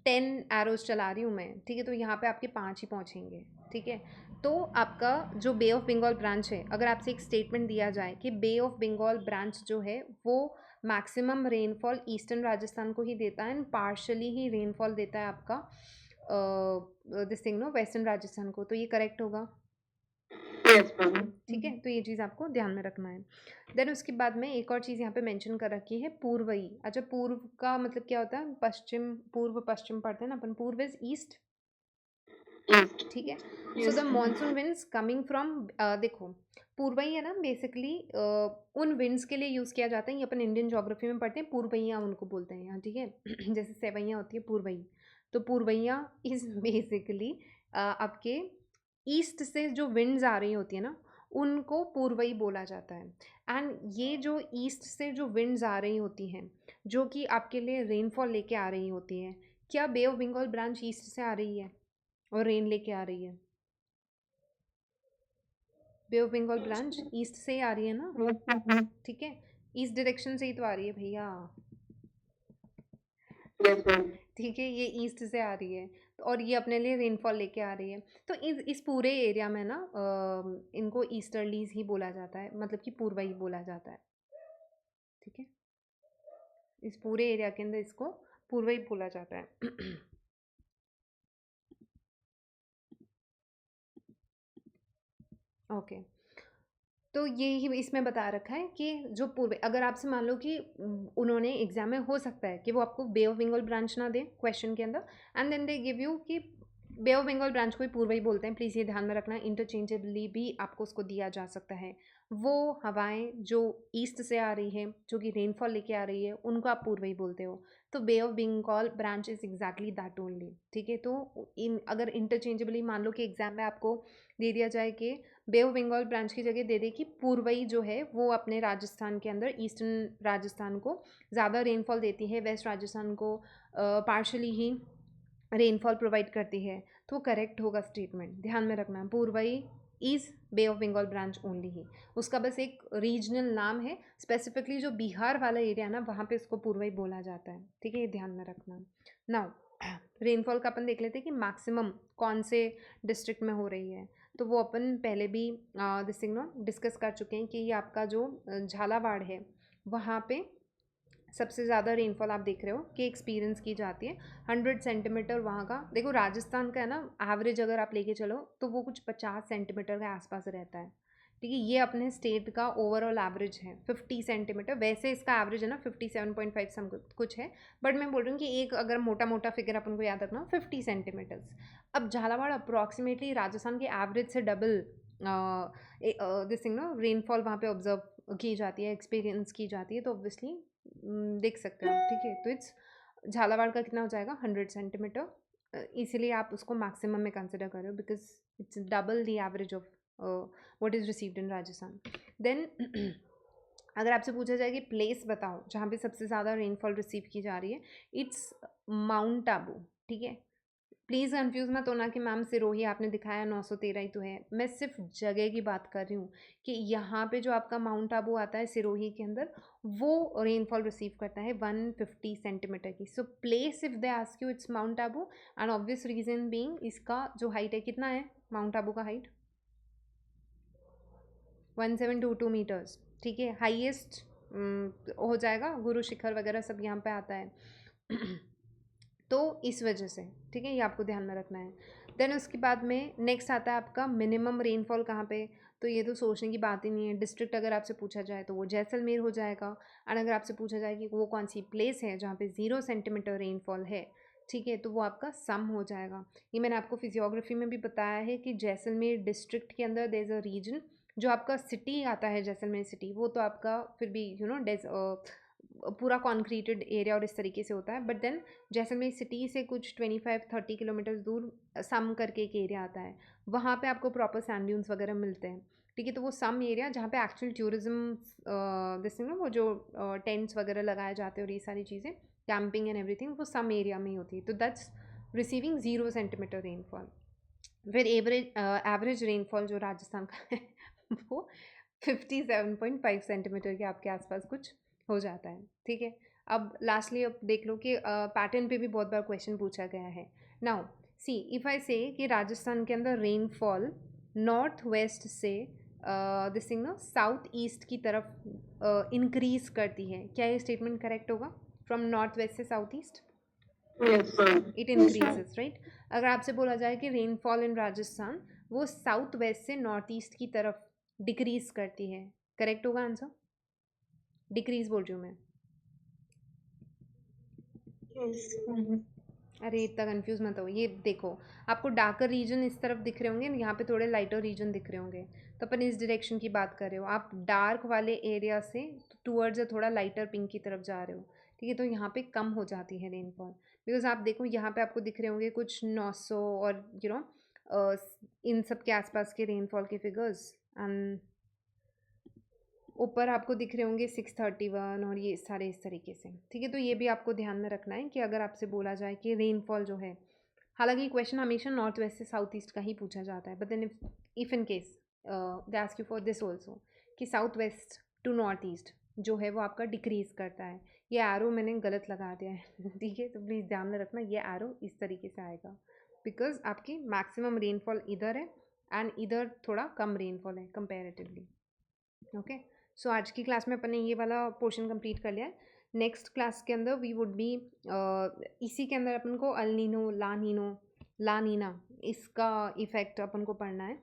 10 एरोज चला रही हूँ मैं, ठीक है, तो यहाँ पे आपके 5 ही पहुँचेंगे, ठीक है। तो आपका जो बे ऑफ बंगाल ब्रांच है, अगर आपसे एक स्टेटमेंट दिया जाए कि बे ऑफ बंगाल ब्रांच जो है वो मैक्सिमम रेनफॉल ईस्टर्न राजस्थान को ही देता है एंड पार्शली ही रेनफॉल देता है आपका this thing no western Rajasthan को, तो ये करेक्ट होगा? Yes, ma'am. ठीक है, तो ये चीज़ आपको ध्यान में रखना है। देन उसके बाद में एक और चीज़ यहाँ पे मेंशन कर रखी है, पूर्वई। अच्छा, पूर्व का मतलब क्या होता है? पश्चिम, पूर्व पश्चिम पढ़ते हैं ना अपन, पूर्व इज ईस्ट, East. ठीक है। सो Yes, the ma'am. Monsoon winds coming from, देखो पूर्वई है ना बेसिकली, उन विंड्स के लिए यूज़ किया जाता है, ये अपन इंडियन ज्योग्राफी में पढ़ते हैं, पूर्वइयाँ उनको बोलते हैं यहाँ, ठीक है। जैसे सेवैयाँ होती है पूर्वई, तो पूर्वइयाँ इज बेसिकली आपके ईस्ट से जो विंड्स आ रही होती है ना, उनको पूर्वई बोला जाता है। एंड ये जो ईस्ट से जो विंड्स आ रही होती हैं, जो कि आपके लिए रेनफॉल लेके आ रही होती है, क्या बे ऑफ बंगाल ब्रांच ईस्ट से आ रही है और रेन लेके आ रही है? बे ऑफ बंगाल ब्रांच ईस्ट से ही आ रही है ना, Yes, ma'am. ठीक है। ईस्ट डायरेक्शन से ही तो आ रही है भैया, Yes, ma'am. ठीक है, ये ईस्ट से आ रही है, और ये अपने लिए रेनफॉल लेके आ रही है। तो इस पूरे एरिया में ना इनको ईस्टर्लीज ही बोला जाता है, मतलब कि पूर्वई बोला जाता है, ठीक है। इस पूरे एरिया के अंदर इसको पूर्वई बोला जाता है। ओके, तो यही इसमें बता रखा है कि जो पूर्व, अगर आपसे मान लो कि उन्होंने एग्जाम में, हो सकता है कि वो आपको बे ऑफ बंगाल ब्रांच ना दे क्वेश्चन के अंदर, and then they give you कि बे ऑफ बंगाल ब्रांच को ही पूर्व ही बोलते हैं, प्लीज़ ये ध्यान में रखना, इंटरचेंजेबली भी आपको उसको दिया जा सकता है। वो हवाएं जो ईस्ट से आ रही है, जो कि रेनफॉल लेके आ रही है, उनको आप पूर्व ही बोलते हो। तो bay of Bengal branch is exactly that only, ठीक है। तो अगर इंटरचेंजेबली मान लो कि एग्जाम में आपको दे दिया जाए कि बे ऑफ बंगाल ब्रांच की जगह दे दे कि पूर्वई जो है वो अपने राजस्थान के अंदर, ईस्टर्न राजस्थान को ज़्यादा रेनफॉल देती है, वेस्ट राजस्थान को पार्शली ही रेनफॉल प्रोवाइड करती है, तो वो करेक्ट होगा स्टेटमेंट, ध्यान में रखना। Purvai is bay of Bengal branch only ही, उसका बस एक रीजनल नाम है, स्पेसिफिकली जो बिहार वाला एरिया है ना, वहाँ पे उसको पूर्वई बोला जाता है, ठीक है, ये ध्यान में रखना। नाउ रेनफॉल का अपन देख लेते हैं कि मैक्सिमम कौन से डिस्ट्रिक्ट में हो रही है, तो वो अपन पहले भी दिस थिंग नो डिस्कस कर चुके हैं कि ये आपका जो झालावाड़ है, वहाँ पे सबसे ज़्यादा रेनफॉल आप देख रहे हो कि एक्सपीरियंस की जाती है। 100 सेंटीमीटर वहाँ का, देखो राजस्थान का है ना, एवरेज अगर आप लेके चलो तो वो कुछ 50 सेंटीमीटर के आसपास रहता है, ठीक है। ये अपने स्टेट का ओवरऑल एवरेज है 50 सेंटीमीटर, वैसे इसका एवरेज है ना 57.5 सम कुछ है, बट मैं बोल रही हूँ कि एक अगर मोटा मोटा फिगर अपन को याद रखना 50 सेंटीमीटर्स। अब झालावाड़ अप्रॉक्सीमेटली राजस्थान के एवरेज से double this thing no rainfall वहाँ पे ऑब्जर्व की जाती है, एक्सपीरियंस की जाती है, तो ऑब्वियसली देख सकते हो आप, ठीक है। तो इट्स झालावाड़ का कितना हो जाएगा 100 सेंटीमीटर, इसीलिए आप उसको मैक्सिमम में कंसिडर करो, because it's double the average of what is received in Rajasthan. Then अगर आपसे पूछा जाए कि प्लेस बताओ जहाँ पे सबसे ज़्यादा रेनफॉल रिसीव की जा रही है, इट्स माउंट आबू, ठीक है। प्लीज़ कंफ्यूज मत होना कि मैम सिरोही आपने दिखाया 913 ही तो है, मैं सिर्फ जगह की बात कर रही हूँ कि यहाँ पे जो आपका माउंट आबू आता है सिरोही के अंदर, वो रेनफॉल रिसीव करता है 150 सेंटीमीटर की। So place if they ask you it's Mount Abu, and obvious reason being इसका जो हाइट है, कितना है माउंट आबू का हाइट, 1722 मीटर्स, ठीक है। हाईएस्ट हो जाएगा, गुरु शिखर वगैरह सब यहाँ पे आता है। तो इस वजह से, ठीक है, ये आपको ध्यान में रखना है। देन उसके बाद में नेक्स्ट आता है आपका मिनिमम रेनफॉल कहाँ पे, तो ये तो सोचने की बात ही नहीं है। डिस्ट्रिक्ट अगर आपसे पूछा जाए तो वो जैसलमेर हो जाएगा, एंड अगर आपसे पूछा जाए कि वो कौन सी प्लेस है जहाँ पे 0 सेंटीमीटर रेनफॉल है, ठीक है, तो वो आपका सम हो जाएगा। ये मैंने आपको फिजियोग्राफी में भी बताया है कि जैसलमेर डिस्ट्रिक्ट के अंदर देयर इज़ अ रीजन, जो आपका सिटी आता है जैसलमेर सिटी, वो तो आपका फिर भी पूरा कॉन्क्रीटेड एरिया और इस तरीके से होता है, बट देन जैसलमेर सिटी से कुछ 25-30 किलोमीटर दूर सम करके एक एरिया आता है, वहाँ पे आपको प्रॉपर सैंड ड्यून्स वगैरह मिलते हैं, ठीक है। तो वो सम एरिया जहाँ पे एक्चुअल टूरिज्म दिस ना, वो जो टेंट्स वगैरह लगाए जाते हैं और ये सारी चीज़ें, कैंपिंग एंड एवरीथिंग, वो सम एरिया में ही होती है, तो दैट्स रिसीविंग 0 सेंटीमीटर रेनफॉल। फिर एवरेज रेनफॉल जो राजस्थान का है वो 57.5 सेंटीमीटर के आपके आसपास कुछ हो जाता है, ठीक है। अब लास्टली अब देख लो कि पैटर्न पे भी बहुत बार क्वेश्चन पूछा गया है। नाउ सी इफ़ आई से कि राजस्थान के अंदर रेनफॉल नॉर्थ वेस्ट से दिस थिंग ना साउथ ईस्ट की तरफ इंक्रीज करती है, क्या ये स्टेटमेंट करेक्ट होगा, फ्रॉम नॉर्थ वेस्ट से south east? Yes, ma'am. It increases, right. अगर आपसे बोला जाए कि रेनफॉल इन राजस्थान वो साउथ वेस्ट से नॉर्थ ईस्ट की तरफ डिक्रीज करती है, करेक्ट होगा आंसर. डिक्रीज बोल रही हूँ मैं. Yes, ma'am. अरे इतना कंफ्यूज मत हो. ये देखो, आपको डार्कर रीजन इस तरफ दिख रहे होंगे, यहाँ पे थोड़े लाइटर रीजन दिख रहे होंगे, तो अपन इस डायरेक्शन की बात कर रहे हो. आप डार्क वाले एरिया से टूवर्ड्स थोड़ा लाइटर पिंक की तरफ जा रहे हो, ठीक है. तो यहाँ पे कम हो जाती है रेनफॉल, बिकॉज आप देखो यहाँ पे आपको दिख रहे होंगे कुछ 900 और इन सब के आसपास के रेनफॉल के फिगर्स. एंड ऊपर आपको दिख रहे होंगे 631 और ये सारे इस तरीके से, ठीक है. तो ये भी आपको ध्यान में रखना है कि अगर आपसे बोला जाए कि रेनफॉल जो है, हालांकि क्वेश्चन हमेशा नॉर्थ वेस्ट से साउथ ईस्ट का ही पूछा जाता है, but then if in case they ask you for this also कि south west to north east जो है वो आपका डिक्रीज करता है. ये एरो मैंने गलत लगा दिया है ठीक है, तो प्लीज़ ध्यान में रखना, ये एरो इस तरीके से आएगा बिकॉज आपकी मैक्सिमम रेनफॉल इधर है एंड इधर थोड़ा कम रेनफॉल है कंपेरेटिवली. ओके. सो आज की क्लास में अपन ने ये वाला पोर्शन कंप्लीट कर लिया है. नेक्स्ट क्लास के अंदर वी वुड बी इसी के अंदर अपन को अल नीनो ला नीनो ला नीना इसका इफेक्ट अपन को पढ़ना है.